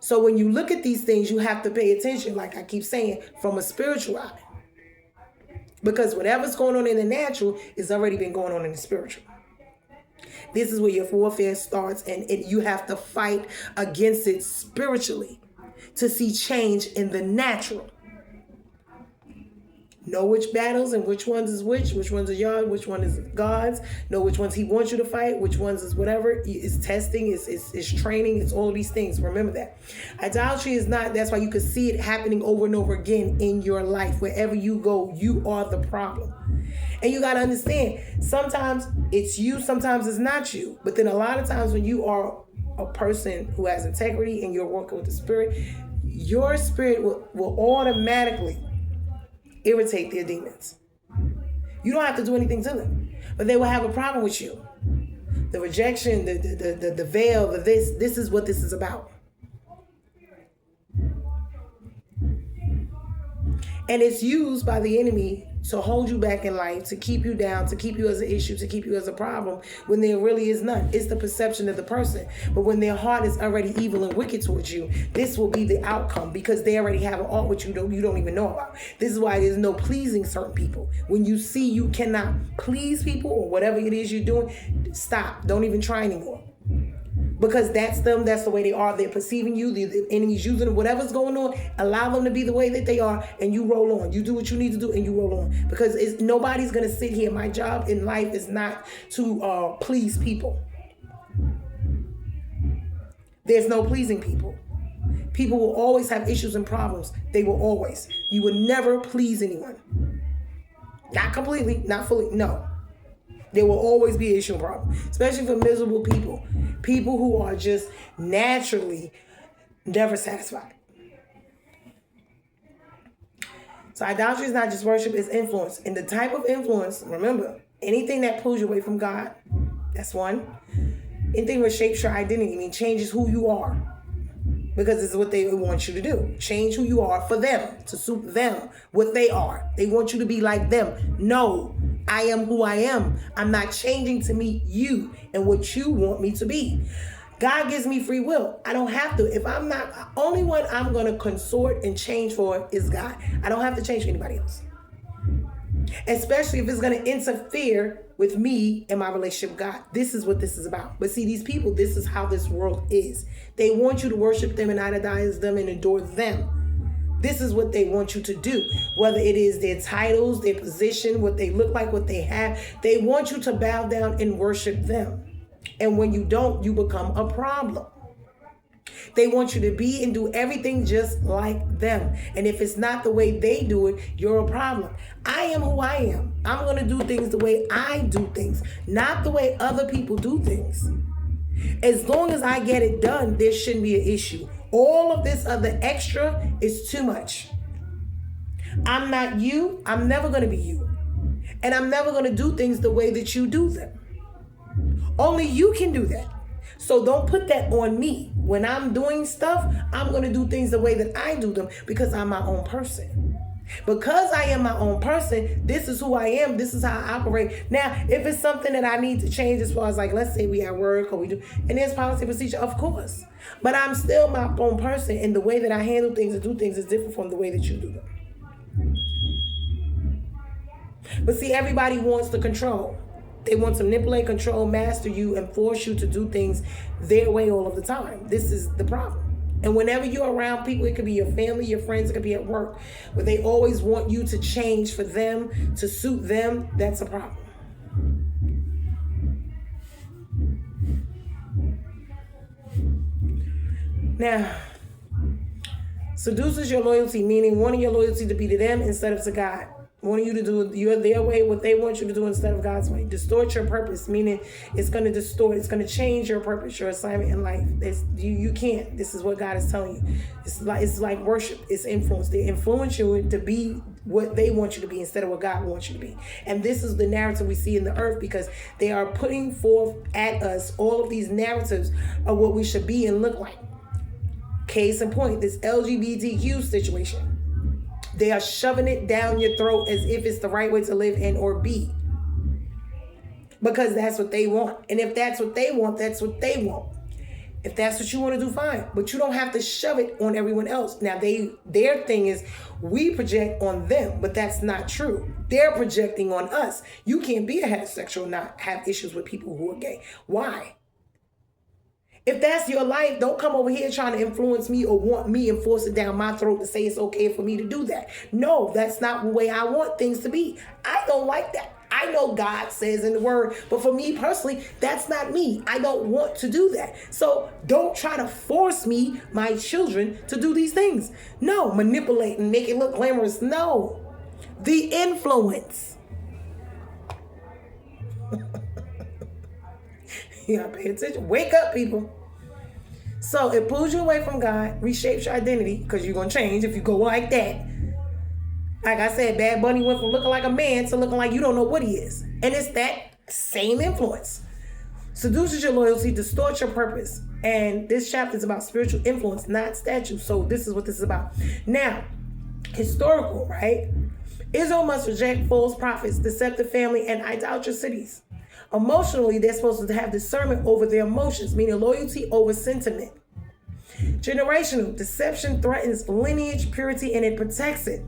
So when you look at these things, you have to pay attention, like I keep saying, from a spiritual eye. Because whatever's going on in the natural is already been going on in the spiritual. This is where your warfare starts, and you have to fight against it spiritually to see change in the natural. Know which battles and which ones is which ones are yours, which one is God's. Know which ones he wants you to fight, which ones is whatever. It's testing, it's training, it's all these things. Remember that. Idolatry is not, that's why you can see it happening over and over again in your life. Wherever you go, you are the problem. And you got to understand, sometimes it's you, sometimes it's not you. But then a lot of times when you are a person who has integrity and you're working with the spirit, your spirit will automatically irritate their demons. You don't have to do anything to them, but they will have a problem with you. The rejection, the veil, this is what this is about. And it's used by the enemy to hold you back in life, to keep you down, to keep you as an issue, to keep you as a problem, when there really is none. It's the perception of the person. But when their heart is already evil and wicked towards you, this will be the outcome, because they already have an art which you don't even know about. This is why there's no pleasing certain people. When you see you cannot please people or whatever it is you're doing, stop. Don't even try anymore. Because that's them, that's the way they are. They're perceiving you, the enemy's using them, whatever's going on, allow them to be the way that they are, and you roll on. You do what you need to do, and you roll on. Because nobody's going to sit here. My job in life is not to please people. There's no pleasing people. People will always have issues and problems. They will always. You will never please anyone. Not completely, not fully, no. There will always be an issue and problem, especially for miserable people. People who are just naturally never satisfied. So idolatry is not just worship, it's influence. And the type of influence, remember, anything that pulls you away from God, that's one. Anything that shapes your identity, changes who you are. Because this is what they want you to do. Change who you are for them, to suit them, what they are. They want you to be like them. No, I am who I am. I'm not changing to meet you and what you want me to be. God gives me free will. I don't have to. If I'm not, only one I'm going to consort and change for is God. I don't have to change for anybody else. Especially if it's going to interfere with me and my relationship with God. This is what this is about. But see, these people, this is how this world is. They want you to worship them and idolize them and adore them. This is what they want you to do. Whether it is their titles, their position, what they look like, what they have. They want you to bow down and worship them. And when you don't, you become a problem. They want you to be and do everything just like them. And if it's not the way they do it, you're a problem. I am who I am. I'm going to do things the way I do things, not the way other people do things. As long as I get it done, there shouldn't be an issue. All of this other extra is too much. I'm not you. I'm never going to be you. And I'm never going to do things the way that you do them. Only you can do that. So don't put that on me. When I'm doing stuff, I'm going to do things the way that I do them because I'm my own person. Because I am my own person, this is who I am. This is how I operate. Now, if it's something that I need to change as far as like, let's say we at work or we do, and there's policy procedure, of course. But I'm still my own person, and the way that I handle things and do things is different from the way that you do them. But see, everybody wants the control. They want to manipulate, control, master you, and force you to do things their way all of the time. This is the problem. And whenever you're around people, it could be your family, your friends, it could be at work, but they always want you to change for them, to suit them, that's a problem. Now, seduces your loyalty, meaning wanting your loyalty to be to them instead of to God. Wanting you to do their way, what they want you to do instead of God's way. Distort your purpose, meaning it's going to distort, it's going to change your purpose, your assignment in life. You can't. This is what God is telling you. It's like worship. It's influence. They influence you to be what they want you to be instead of what God wants you to be. And this is the narrative we see in the earth, because they are putting forth at us all of these narratives of what we should be and look like. Case in point, this LGBTQ situation. They are shoving it down your throat as if it's the right way to live and or be. Because that's what they want. And if that's what they want, that's what they want. If that's what you want to do, fine. But you don't have to shove it on everyone else. Now, their thing is we project on them, but that's not true. They're projecting on us. You can't be a heterosexual and not have issues with people who are gay. Why? If that's your life, don't come over here trying to influence me or want me and force it down my throat to say it's okay for me to do that. No, that's not the way I want things to be. I don't like that. I know God says in the word, but for me personally, that's not me. I don't want to do that. So don't try to force me, my children, to do these things. No, manipulate and make it look glamorous. No, the influence. You gotta pay attention. Wake up, people. So it pulls you away from God, reshapes your identity, because you're gonna change if you go like that. Like I said, Bad Bunny went from looking like a man to looking like you don't know what he is. And it's that same influence. Seduces your loyalty, distorts your purpose. And this chapter is about spiritual influence, not statues. So this is what this is about. Now, historical, right? Israel must reject false prophets, deceptive family, and idolatrous cities. Emotionally, they're supposed to have discernment over their emotions, meaning loyalty over sentiment. Generational, deception threatens lineage, purity, and it protects it.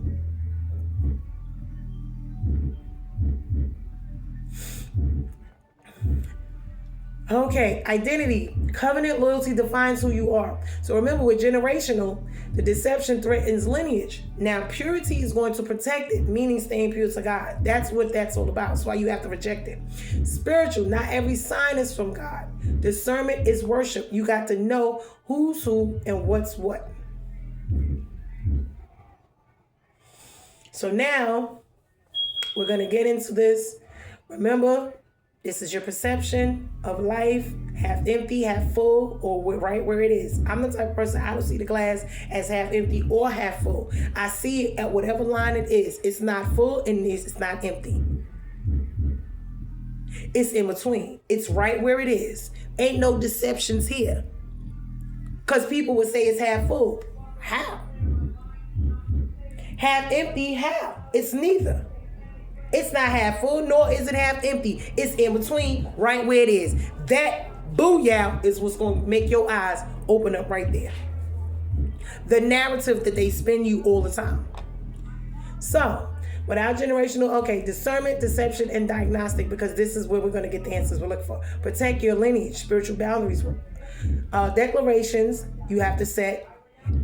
Okay, identity. Covenant loyalty defines who you are. So remember, with generational, the deception threatens lineage. Now, purity is going to protect it, meaning staying pure to God. That's what that's all about. That's why you have to reject it. Spiritual, not every sign is from God. Discernment is worship. You got to know who's who and what's what. So now, we're going to get into this. Remember, this is your perception of life, half empty, half full, or right where it is. I'm the type of person, I don't see the glass as half empty or half full. I see it at whatever line it is. It's not full and it's not empty. It's in between. It's right where it is. Ain't no deceptions here. Because people would say it's half full. How? Half empty, how? It's neither. It's not half full, nor is it half empty. It's in between, right where it is. That booyah is what's going to make your eyes open up right there. The narrative that they spin you all the time. So, without generational, okay, discernment, deception, and diagnostic, because this is where we're going to get the answers we're looking for. Protect your lineage, spiritual boundaries. Declarations you have to set,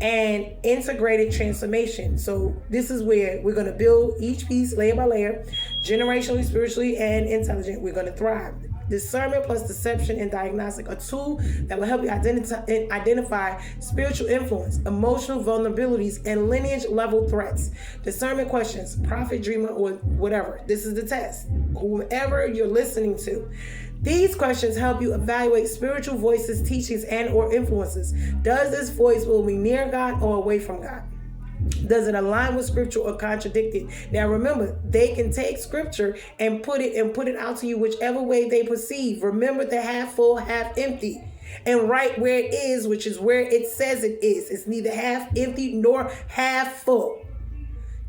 and integrated transformation. So this is where we're going to build each piece layer by layer, generationally, spiritually, and intelligent. We're going to thrive. Discernment plus deception and diagnostic, a tool that will help you identify spiritual influence, emotional vulnerabilities, and lineage level threats. Discernment questions, prophet, dreamer, or whatever. This is the test. Whomever you're listening to. These questions help you evaluate spiritual voices, teachings, and or influences. Does this voice will be near God or away from God? Does it align with scripture or contradict it? Now remember, they can take scripture and put it out to you whichever way they perceive. Remember the half full, half empty. And right where it is, which is where it says it is. It's neither half empty nor half full.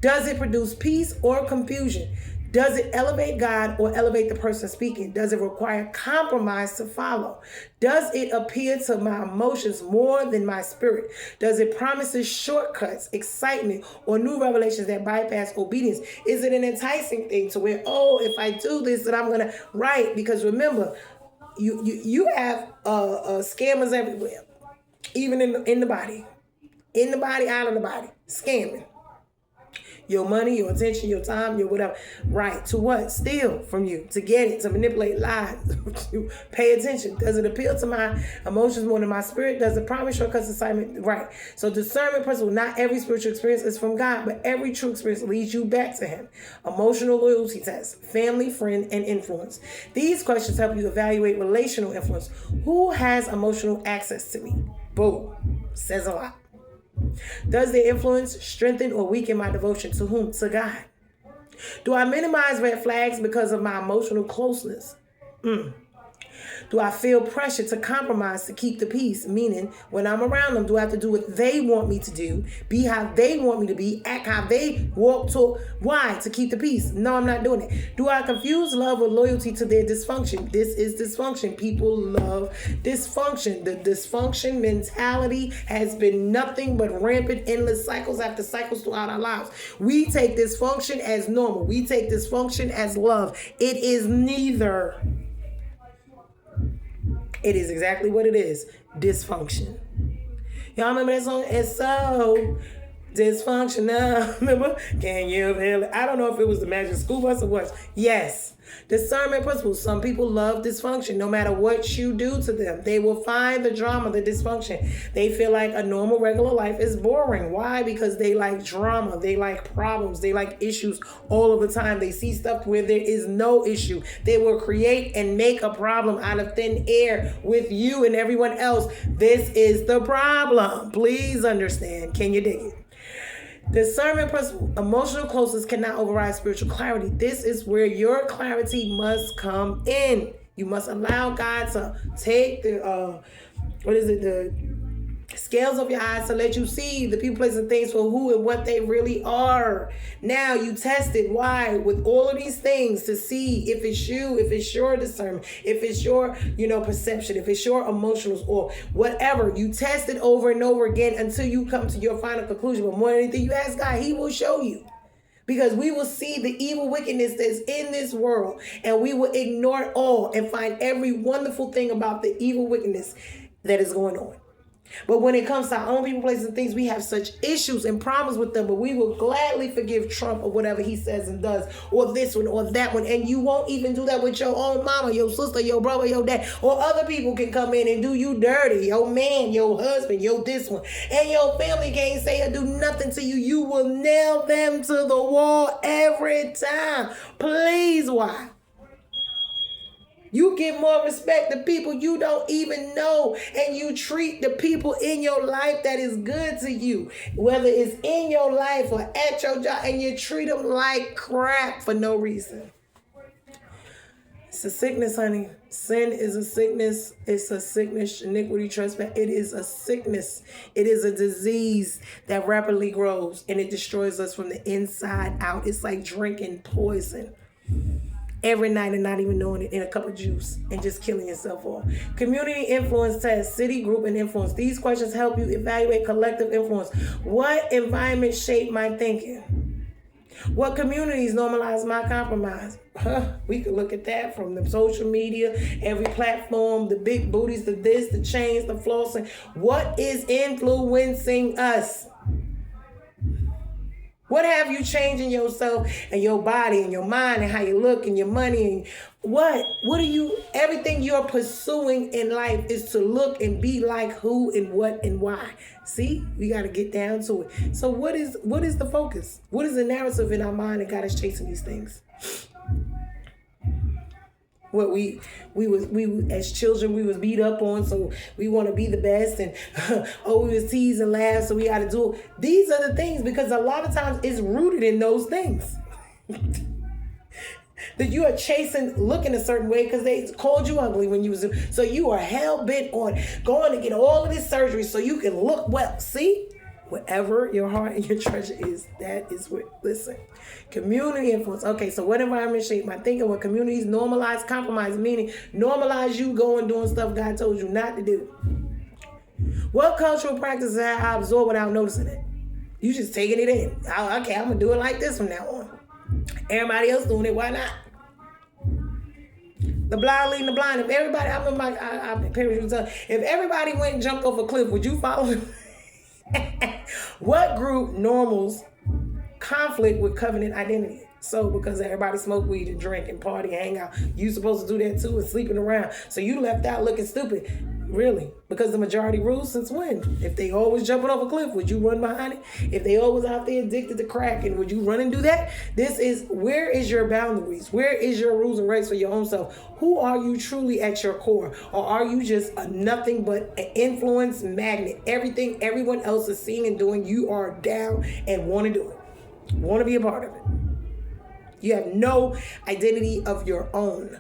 Does it produce peace or confusion? Does it elevate God or elevate the person speaking? Does it require compromise to follow? Does it appeal to my emotions more than my spirit? Does it promise shortcuts, excitement, or new revelations that bypass obedience? Is it an enticing thing to where, oh, if I do this, then I'm going to, right? Because remember, you have scammers everywhere, even in the body. In the body, out of the body. Scamming. Your money, your attention, your time, your whatever. Right. To what? Steal from you. To get it. To manipulate lies. Pay attention. Does it appeal to my emotions more than my spirit? Does it promise shortcuts, assignment? Right. So discernment principle. Not every spiritual experience is from God, but every true experience leads you back to Him. Emotional loyalty test. Family, friend, and influence. These questions help you evaluate relational influence. Who has emotional access to me? Boom. Says a lot. Does the influence strengthen or weaken my devotion to whom? To God. Do I minimize red flags because of my emotional closeness? Do I feel pressure to compromise to keep the peace? Meaning, when I'm around them, do I have to do what they want me to do, be how they want me to be, act how they walk, talk? Why? To keep the peace. No, I'm not doing it. Do I confuse love with loyalty to their dysfunction? This is dysfunction. People love dysfunction. The dysfunction mentality has been nothing but rampant, endless cycles after cycles throughout our lives. We take dysfunction as normal. We take dysfunction as love. It is neither. It is exactly what it is. Dysfunction. Y'all remember that song? It's so dysfunctional. Remember? Can you feel it? I don't know if it was the Magic School Bus or what. Yes. Discernment principles. Some people love dysfunction. No matter what you do to them, they will find the drama, the dysfunction. They feel like a normal, regular life is boring. Why? Because they like drama. They like problems. They like issues all of the time. They see stuff where there is no issue. They will create and make a problem out of thin air with you and everyone else. This is the problem. Please understand. Can you dig it? Discernment principle. Emotional closeness cannot override spiritual clarity. This is where your clarity must come in. You must allow God to take the scales of your eyes to let you see the people, places, and things for who and what they really are. Now you test it. Why? With all of these things to see if it's you, if it's your discernment, if it's your, perception, if it's your emotionals or whatever. You test it over and over again until you come to your final conclusion. But more than anything, you ask God, He will show you. Because we will see the evil wickedness that's in this world, and we will ignore it all and find every wonderful thing about the evil wickedness that is going on. But when it comes to our own people, places, and things, we have such issues and problems with them, but we will gladly forgive Trump or whatever he says and does, or this one or that one. And you won't even do that with your own mama, your sister, your brother, your dad, or other people can come in and do you dirty. Your man, your husband, your this one. And your family can't say or do nothing to you. You will nail them to the wall every time. Please, why? You give more respect to people you don't even know, and you treat the people in your life that is good to you, whether it's in your life or at your job, and you treat them like crap for no reason. It's a sickness, honey. Sin is a sickness. It's a sickness. Iniquity, trespass. It is a sickness. It is a disease that rapidly grows, and it destroys us from the inside out. It's like drinking poison every night and not even knowing it in a cup of juice and just killing yourself off. Community influence test, city, group, and influence. These questions help you evaluate collective influence. What environment shaped my thinking? What communities normalize my compromise? We could look at that from the social media, every platform, the big booties, the this, the chains, the flossing. What is influencing us? What have you changing yourself and your body and your mind and how you look and your money and what are you, everything you're pursuing in life is to look and be like who and what and why. See, we got to get down to it. So what is the focus? What is the narrative in our mind that got us chasing these things? What we as children, we was beat up on, so we want to be the best, and we was teased and laughed, so we got to do it. These are the things, because a lot of times it's rooted in those things. That you are chasing, looking a certain way because they called you ugly when you was, so you are hell bent on going to get all of this surgery so you can look well. See? Whatever your heart and your treasure is, that is what, listen. Community influence. Okay, so what environment shape my thinking? What communities normalize compromise, meaning normalize you going doing stuff God told you not to do. What cultural practices have I absorbed without noticing it? You just taking it in. Okay, I'm going to do it like this from now on. Everybody else doing it, why not? The blind leading the blind. If everybody, I remember my parents would tell, if everybody went and jumped off a cliff, would you follow them? What group normals conflict with covenant identity? So because everybody smoke weed and drink and party and hang out, you supposed to do that too and sleeping around. So you left out looking stupid. Really? Because the majority rules since when? If they always jumping off a cliff, would you run behind it? If they always out there addicted to crack, and would you run and do that? Where is your boundaries? Where is your rules and rights for your own self? Who are you truly at your core? Or are you just a nothing but an influence magnet? Everything everyone else is seeing and doing, you are down and want to do it. Want to be a part of it. You have no identity of your own.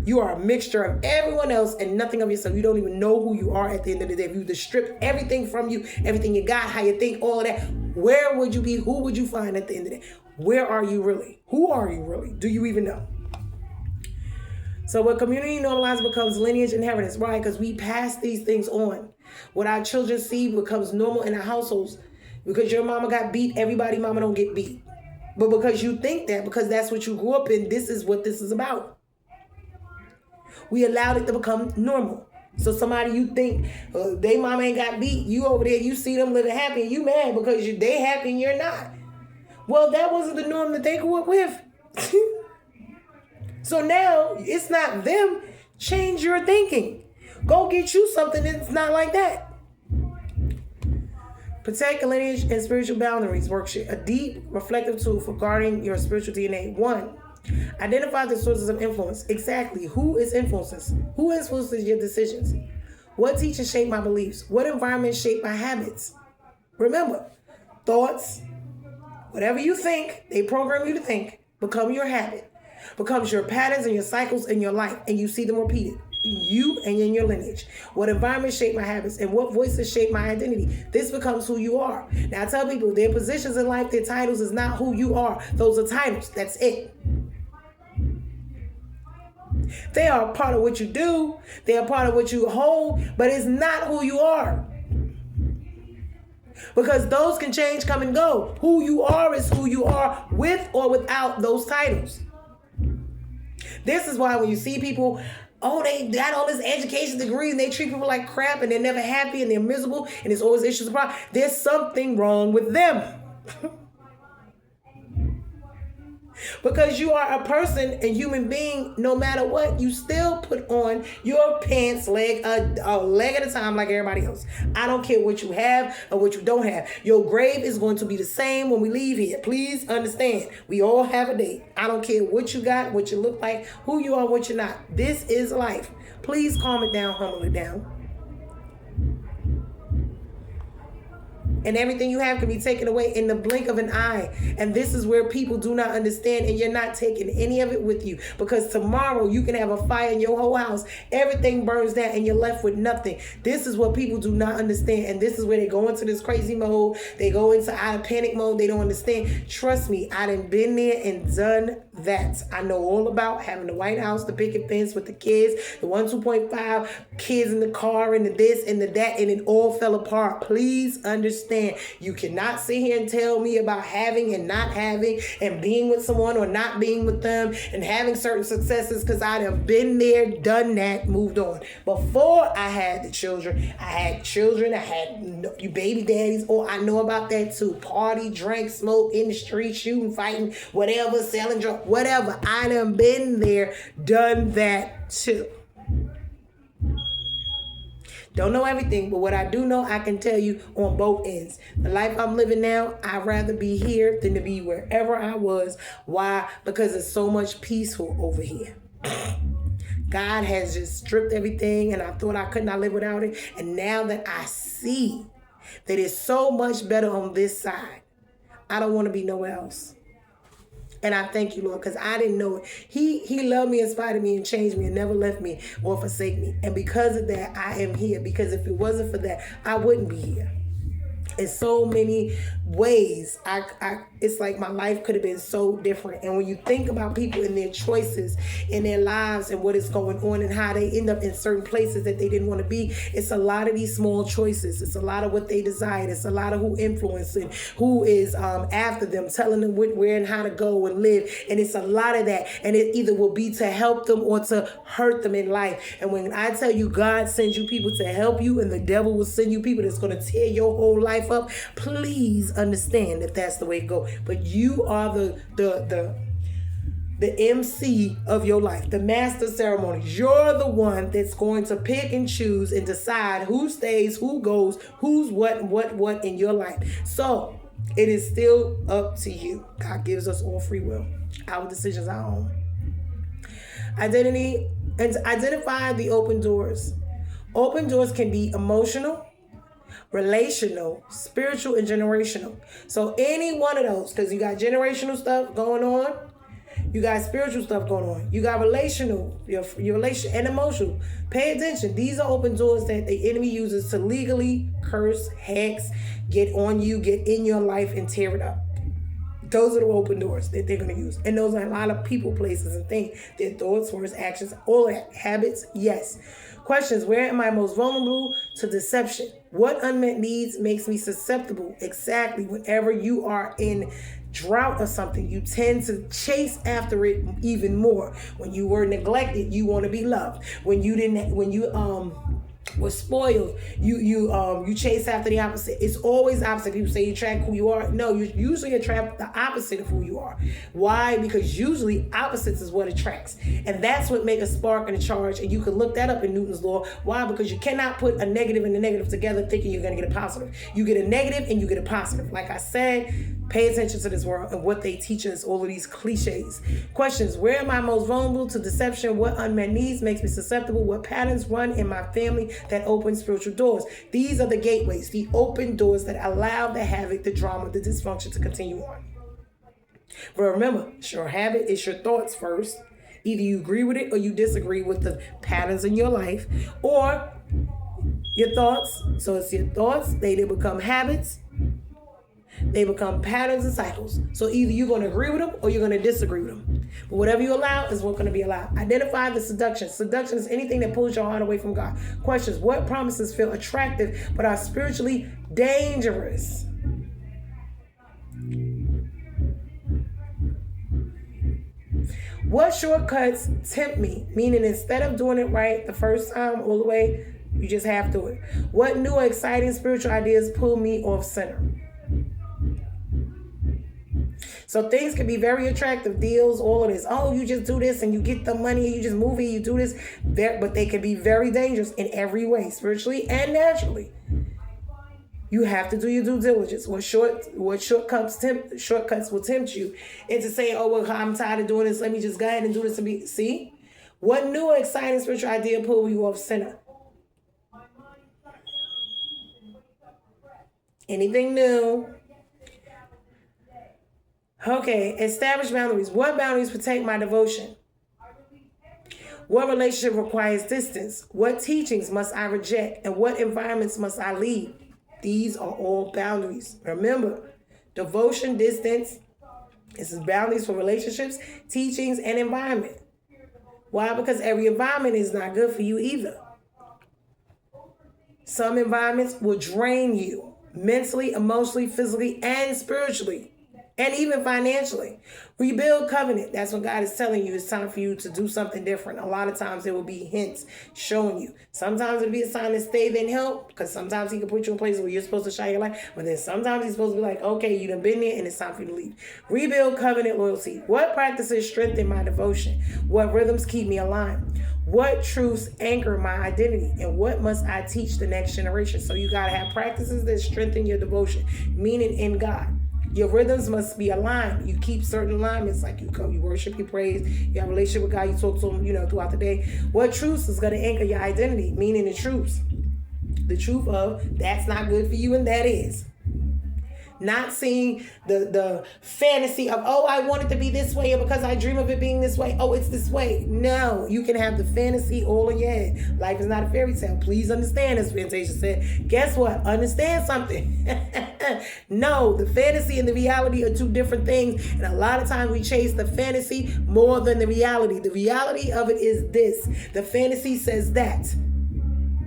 You are a mixture of everyone else and nothing of yourself. You don't even know who you are at the end of the day. If you just strip everything from you, everything you got, how you think, all of that, where would you be? Who would you find at the end of the day? Where are you really? Who are you really? Do you even know? So what community normalized becomes lineage inheritance, right? Because we pass these things on. What our children see becomes normal in our households. Because your mama got beat, everybody mama don't get beat. But because you think that, because that's what you grew up in, this is what this is about. We allowed it to become normal. So somebody you think they mama ain't got beat, you over there, you see them living happy and you mad because they happy and you're not. Well, that wasn't the norm that they grew up with. So now it's not them. Change your thinking. Go get you something that's not like that. Protect lineage and spiritual boundaries worksheet. A deep reflective tool for guarding your spiritual DNA. 1. Identify the sources of influence. Exactly. Who is influences? Who influences your decisions? What teachers shape my beliefs? What environment shape my habits? Remember, thoughts, whatever you think, they program you to think, become your habit, becomes your patterns and your cycles in your life, and you see them repeated. You and in your lineage. What environment shape my habits and what voices shape my identity? This becomes who you are. Now I tell people their positions in life, their titles is not who you are. Those are titles. That's it. They are a part of what you do. They are part of what you hold, but it's not who you are. Because those can change, come and go. Who you are is who you are with or without those titles. This is why when you see people, they got all this education degree and they treat people like crap and they're never happy and they're miserable and there's always issues of problem. There's something wrong with them. Because you are a person, a human being, no matter what, you still put on your pants a leg at a time like everybody else. I don't care what you have or what you don't have. Your grave is going to be the same when we leave here. Please understand. We all have a date. I don't care what you got, what you look like, who you are, what you're not. This is life. Please calm it down, humble it down. And everything you have can be taken away in the blink of an eye. And this is where people do not understand, and you're not taking any of it with you. Because tomorrow you can have a fire in your whole house. Everything burns down and you're left with nothing. This is what people do not understand. And this is where they go into this crazy mode. They go into out of panic mode. They don't understand. Trust me, I done been there and done that. I know all about having the White House, the picket fence with the kids, the 2.5 kids in the car and the this and the that, and it all fell apart. Please understand. You cannot sit here and tell me about having and not having and being with someone or not being with them and having certain successes, because I have been there, done that, moved on. Before I had the children, I had you baby daddies. Oh, I know about that too. Party, drink, smoke, in the street, shooting, fighting, whatever, selling drugs, whatever. I done been there, done that too. Don't know everything, but what I do know, I can tell you on both ends. The life I'm living now, I'd rather be here than to be wherever I was. Why? Because it's so much peaceful over here. God has just stripped everything, and I thought I could not live without it. And now that I see that it's so much better on this side, I don't want to be nowhere else. And I thank you, Lord, because I didn't know it. He loved me, inspired me, and changed me, and never left me or forsake me. And because of that, I am here. Because if it wasn't for that, I wouldn't be here. in so many ways. It's like my life could have been so different. And when you think about people and their choices in their lives and what is going on and how they end up in certain places that they didn't want to be, it's a lot of these small choices. It's a lot of what they desired. It's a lot of who influenced and who is after them, telling them where and how to go and live. And it's a lot of that. And it either will be to help them or to hurt them in life. And when I tell you God sends you people to help you, and the devil will send you people that's going to tear your whole life up, please understand that that's the way it goes. But you are the MC of your life, the master ceremonies. You're the one that's going to pick and choose and decide who stays, who goes, who's what in your life. So it is still up to you. God gives us all free will. Our decisions are our own. Identity and identify the open doors. Open doors can be emotional, relational, spiritual, and generational. So any one of those, because you got generational stuff going on, you got spiritual stuff going on, you got relational, your relation and emotional. Pay attention. These are open doors that the enemy uses to legally curse, hex, get on you, get in your life, and tear it up. Those are the open doors that they're going to use. And those are a lot of people, places, and things. Their thoughts, words, actions, all that. Habits, yes. Questions: where am I most vulnerable to deception? What unmet needs makes me susceptible? Exactly. Whenever you are in drought or something, you tend to chase after it even more. When you were neglected, you want to be loved. When you was spoiled, you chase after the opposite. It's always opposite. People say you attract who you are. No, you usually attract the opposite of who you are. Why? Because usually opposites is what attracts, and that's what makes a spark and a charge. And you can look that up in Newton's law. Why? Because you cannot put a negative and a negative together thinking you're going to get a positive. You get a negative and you get a positive. Like I said, pay attention to this world and what they teach us, all of these cliches. Questions: where am I most vulnerable to deception? What unmet needs makes me susceptible? What patterns run in my family that open spiritual doors? These are the gateways, the open doors that allow the havoc, the drama, the dysfunction to continue on. But remember, it's your habit, it's your thoughts first. Either you agree with it or you disagree with the patterns in your life, or your thoughts. So it's your thoughts, they become habits. They become patterns and cycles. So either you're going to agree with them or you're going to disagree with them. But whatever you allow is what's going to be allowed. Identify the seduction. Seduction is anything that pulls your heart away from God. Questions: what promises feel attractive but are spiritually dangerous? What shortcuts tempt me? Meaning, instead of doing it right the first time all the way, you just have to it. What new exciting spiritual ideas pull me off center? So things can be very attractive, deals, all of this. Oh, you just do this and you get the money, you just move it, you do this. But they can be very dangerous in every way, spiritually and naturally. You have to do your due diligence. What shortcuts will tempt you into saying, oh, well, I'm tired of doing this. Let me just go ahead and do this. See? What new exciting spiritual idea pull you off center? Anything new? Okay, establish boundaries. What boundaries protect my devotion? What relationship requires distance? What teachings must I reject? And what environments must I leave? These are all boundaries. Remember, devotion, distance, this is boundaries for relationships, teachings, and environment. Why? Because every environment is not good for you either. Some environments will drain you mentally, emotionally, physically, and spiritually. And even financially. Rebuild covenant. That's what God is telling you. It's time for you to do something different. A lot of times there will be hints showing you. Sometimes it'll be a sign to stay then help. Because sometimes he can put you in places where you're supposed to shine your light. But then sometimes he's supposed to be like, okay, you done been there and it's time for you to leave. Rebuild covenant loyalty. What practices strengthen my devotion? What rhythms keep me aligned? What truths anchor my identity? And what must I teach the next generation? So you got to have practices that strengthen your devotion. Meaning in God. Your rhythms must be aligned. You keep certain alignments, like you worship, you praise, you have a relationship with God, you talk to him, throughout the day. What truths is going to anchor your identity? Meaning the truths. The truth of that's not good for you and that is. Not seeing the fantasy of, oh, I want it to be this way, or because I dream of it being this way, oh, it's this way. No, you can have the fantasy all in your head. Life is not a fairy tale. Please understand, as Fantasia said. Guess what? Understand something. No, the fantasy and the reality are two different things. And a lot of times we chase the fantasy more than the reality. The reality of it is this. The fantasy says that.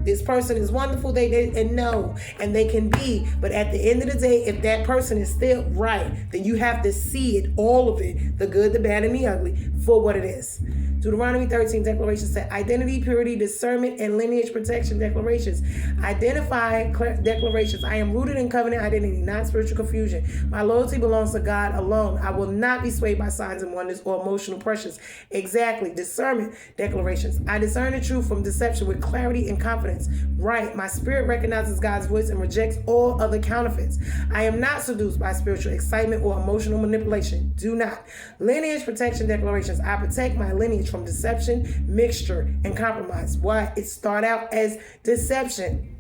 This person is wonderful, and they can be. But at the end of the day, if that person is still right, then you have to see it, all of it, the good, the bad, and the ugly, for what it is. Deuteronomy 13 declarations said identity, purity, discernment, and lineage protection declarations. Identify declarations. I am rooted in covenant identity, not spiritual confusion. My loyalty belongs to God alone. I will not be swayed by signs and wonders or emotional pressures. Exactly. Discernment declarations. I discern the truth from deception with clarity and confidence. Right. My spirit recognizes God's voice and rejects all other counterfeits. I am not seduced by spiritual excitement or emotional manipulation. Do not. Lineage protection declarations. I protect my lineage from deception, mixture, and compromise. Why? It start out as deception.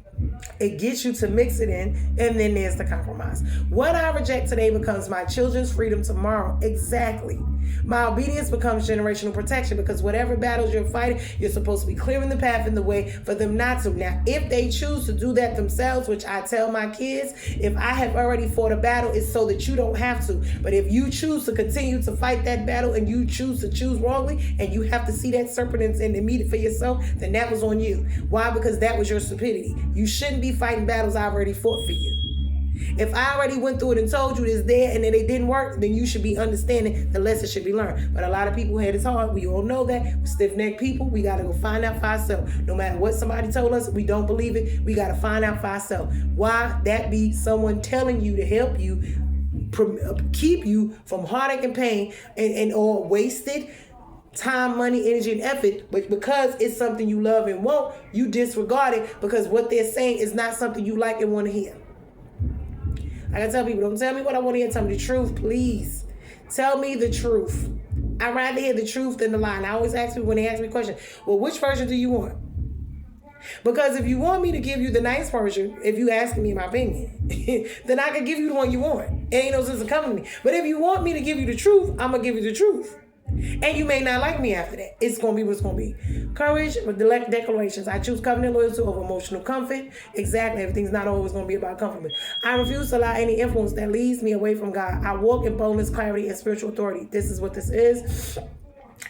It gets you to mix it in, and then there's the compromise. What I reject today becomes my children's freedom tomorrow. Exactly. My obedience becomes generational protection, because whatever battles you're fighting, you're supposed to be clearing the path and the way for them not to. Now, if they choose to do that themselves, which I tell my kids, if I have already fought a battle, it's so that you don't have to. But if you choose to continue to fight that battle and you choose to choose wrongly, and you have to see that serpent and meet it for yourself, then that was on you. Why? Because that was your stupidity. You shouldn't be fighting battles I already fought for you. If I already went through it and told you it's there and then it didn't work, then you should be understanding the lesson should be learned. But a lot of people had it hard. We all know that. We're stiff-necked people. We got to go find out for ourselves. No matter what somebody told us, we don't believe it. We got to find out for ourselves. Why? That be someone telling you to help you, keep you from heartache and pain and or wasted time, money, energy, and effort, but because it's something you love and want, you disregard it because what they're saying is not something you like and want to hear. I gotta tell people, don't tell me what I want to hear, tell me the truth, please. Tell me the truth. I'd rather hear the truth than the lie. And I always ask people when they ask me a question, well, which version do you want? Because if you want me to give you the nice version, if you asking me my opinion, then I can give you the one you want. It ain't no sense of coming to me. But if you want me to give you the truth, I'm going to give you the truth. And you may not like me after that. It's going to be what's going to be. Courage with declarations. I choose covenant loyalty over emotional comfort. Exactly. Everything's not always going to be about comfort. I refuse to allow any influence that leads me away from God. I walk in boldness, clarity, and spiritual authority. This is what this is.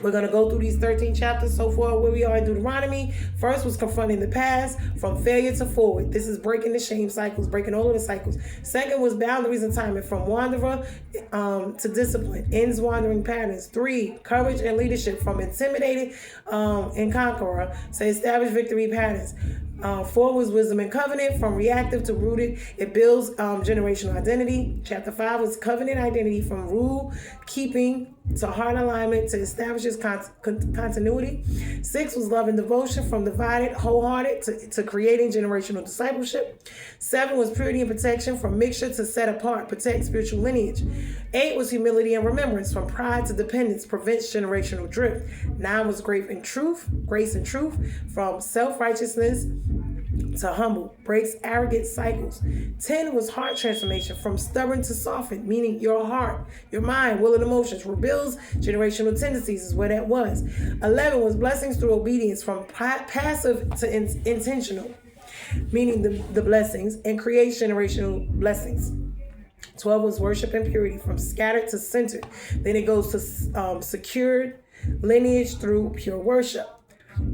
We're going to go through these 13 chapters so far where we are in Deuteronomy. First was confronting the past, from failure to forward. This is breaking the shame cycles, breaking all of the cycles. Second was boundaries and timing, from wanderer to discipline, ends wandering patterns. 3, courage and leadership, from intimidated and conqueror to established victory patterns. 4 was wisdom and covenant, from reactive to rooted. It builds generational identity. Chapter 5 was covenant identity, from rule keeping to heart alignment to establishes continuity. 6 was love and devotion, from divided, wholehearted to creating generational discipleship. 7 was purity and protection, from mixture to set apart, protect spiritual lineage. 8 was humility and remembrance, from pride to dependence, prevents generational drift. 9 was grace and truth, from self-righteousness to humble, breaks arrogant cycles. 10 was heart transformation, from stubborn to softened, meaning your heart, your mind, will, and emotions, rebuilds generational tendencies is where that was. 11 was blessings through obedience, from passive to intentional, meaning the blessings, and creates generational blessings. 12 was worship and purity, from scattered to centered. Then it goes to secured lineage through pure worship.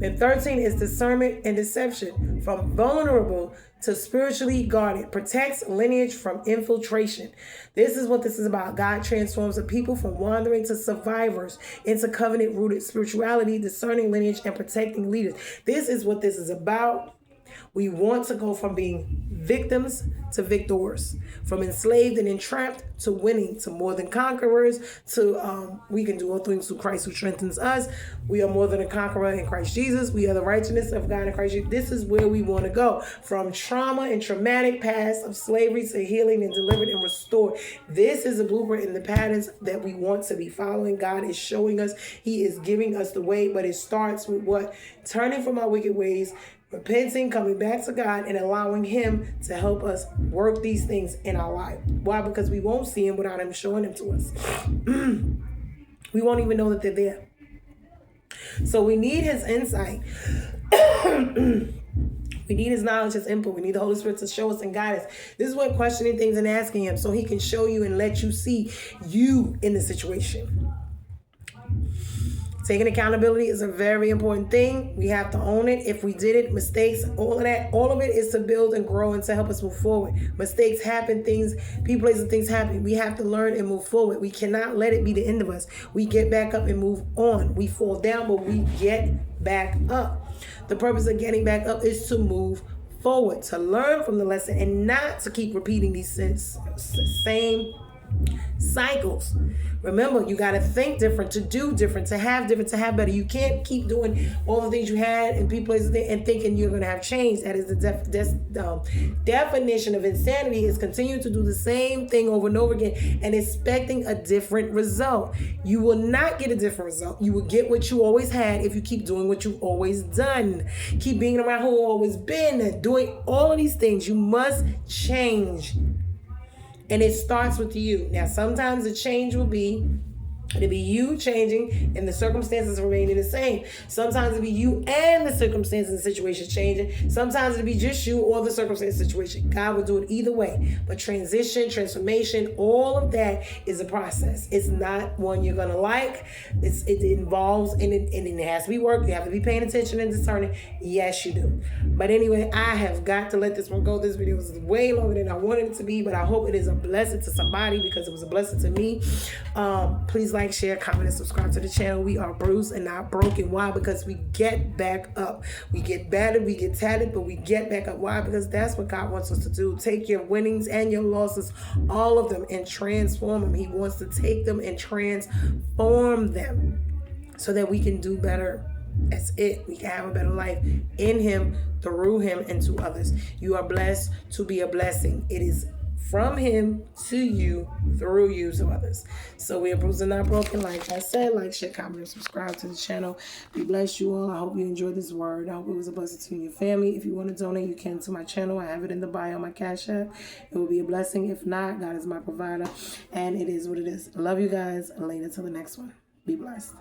And 13 is discernment and deception, from vulnerable to spiritually guarded, protects lineage from infiltration. This is what this is about. God transforms the people from wandering to survivors into covenant-rooted spirituality, discerning lineage, and protecting leaders. This is what this is about. We want to go from being victims to victors, from enslaved and entrapped to winning, to more than conquerors, to we can do all things through Christ who strengthens us. We are more than a conqueror in Christ Jesus. We are the righteousness of God in Christ Jesus. This is where we want to go, from trauma and traumatic past of slavery to healing and delivered and restored. This is a blueprint in the patterns that we want to be following. God is showing us. He is giving us the way, but it starts with what? Turning from our wicked ways, repenting, coming back to God, and allowing Him to help us work these things in our life. Why? Because we won't see Him without Him showing them to us. We won't even know that they're there. So we need His insight We need his knowledge, his input. We need the Holy Spirit to show us and guide us. This is what questioning things and asking him, so he can show you and let you see you in the situation. Taking accountability is a very important thing. We have to own it. If we did it, mistakes, all of that, all of it is to build and grow and to help us move forward. Mistakes happen, people, places, things happen. We have to learn and move forward. We cannot let it be the end of us. We get back up and move on. We fall down, but we get back up. The purpose of getting back up is to move forward, to learn from the lesson and not to keep repeating these same cycles. Remember, you got to think different, to do different, to have better. You can't keep doing all the things you had and people and thinking you're going to have change. That is the definition of insanity, is continuing to do the same thing over and over again and expecting a different result. You will not get a different result. You will get what you always had if you keep doing what you've always done. Keep being around who always been, doing all of these things. You must change. And it starts with you. Now, sometimes the change will be, it'll be you changing and the circumstances remaining the same. Sometimes it'll be you and the circumstances and situation changing. Sometimes it'll be just you or the circumstance situation. God will do it either way. But transition, transformation, all of that is a process. It's not one you're going to like. It involves, and it has to be work. You have to be paying attention and discerning. Yes, you do. But anyway, I have got to let this one go. This video was way longer than I wanted it to be, but I hope it is a blessing to somebody because it was a blessing to me. Please like, share, comment, and subscribe to the channel. We are bruised and not broken. Why? Because we get back up. We get battered, we get tattered, but we get back up. Why? Because that's what God wants us to do. Take your winnings and your losses, all of them, and transform them. He wants to take them and transform them so that we can do better. That's it. We can have a better life in him, through him, and to others. You are blessed to be a blessing. It is from him to you, through you to others. So we are bruised and not broken. Like I said, like, share, comment, and subscribe to the channel. Be blessed, you all. I hope you enjoyed this word. I hope it was a blessing to you and your family. If you want to donate, you can to my channel. I have it in the bio on my Cash App. It will be a blessing. If not, God is my provider. And it is what it is. I love you guys. Later till the next one. Be blessed.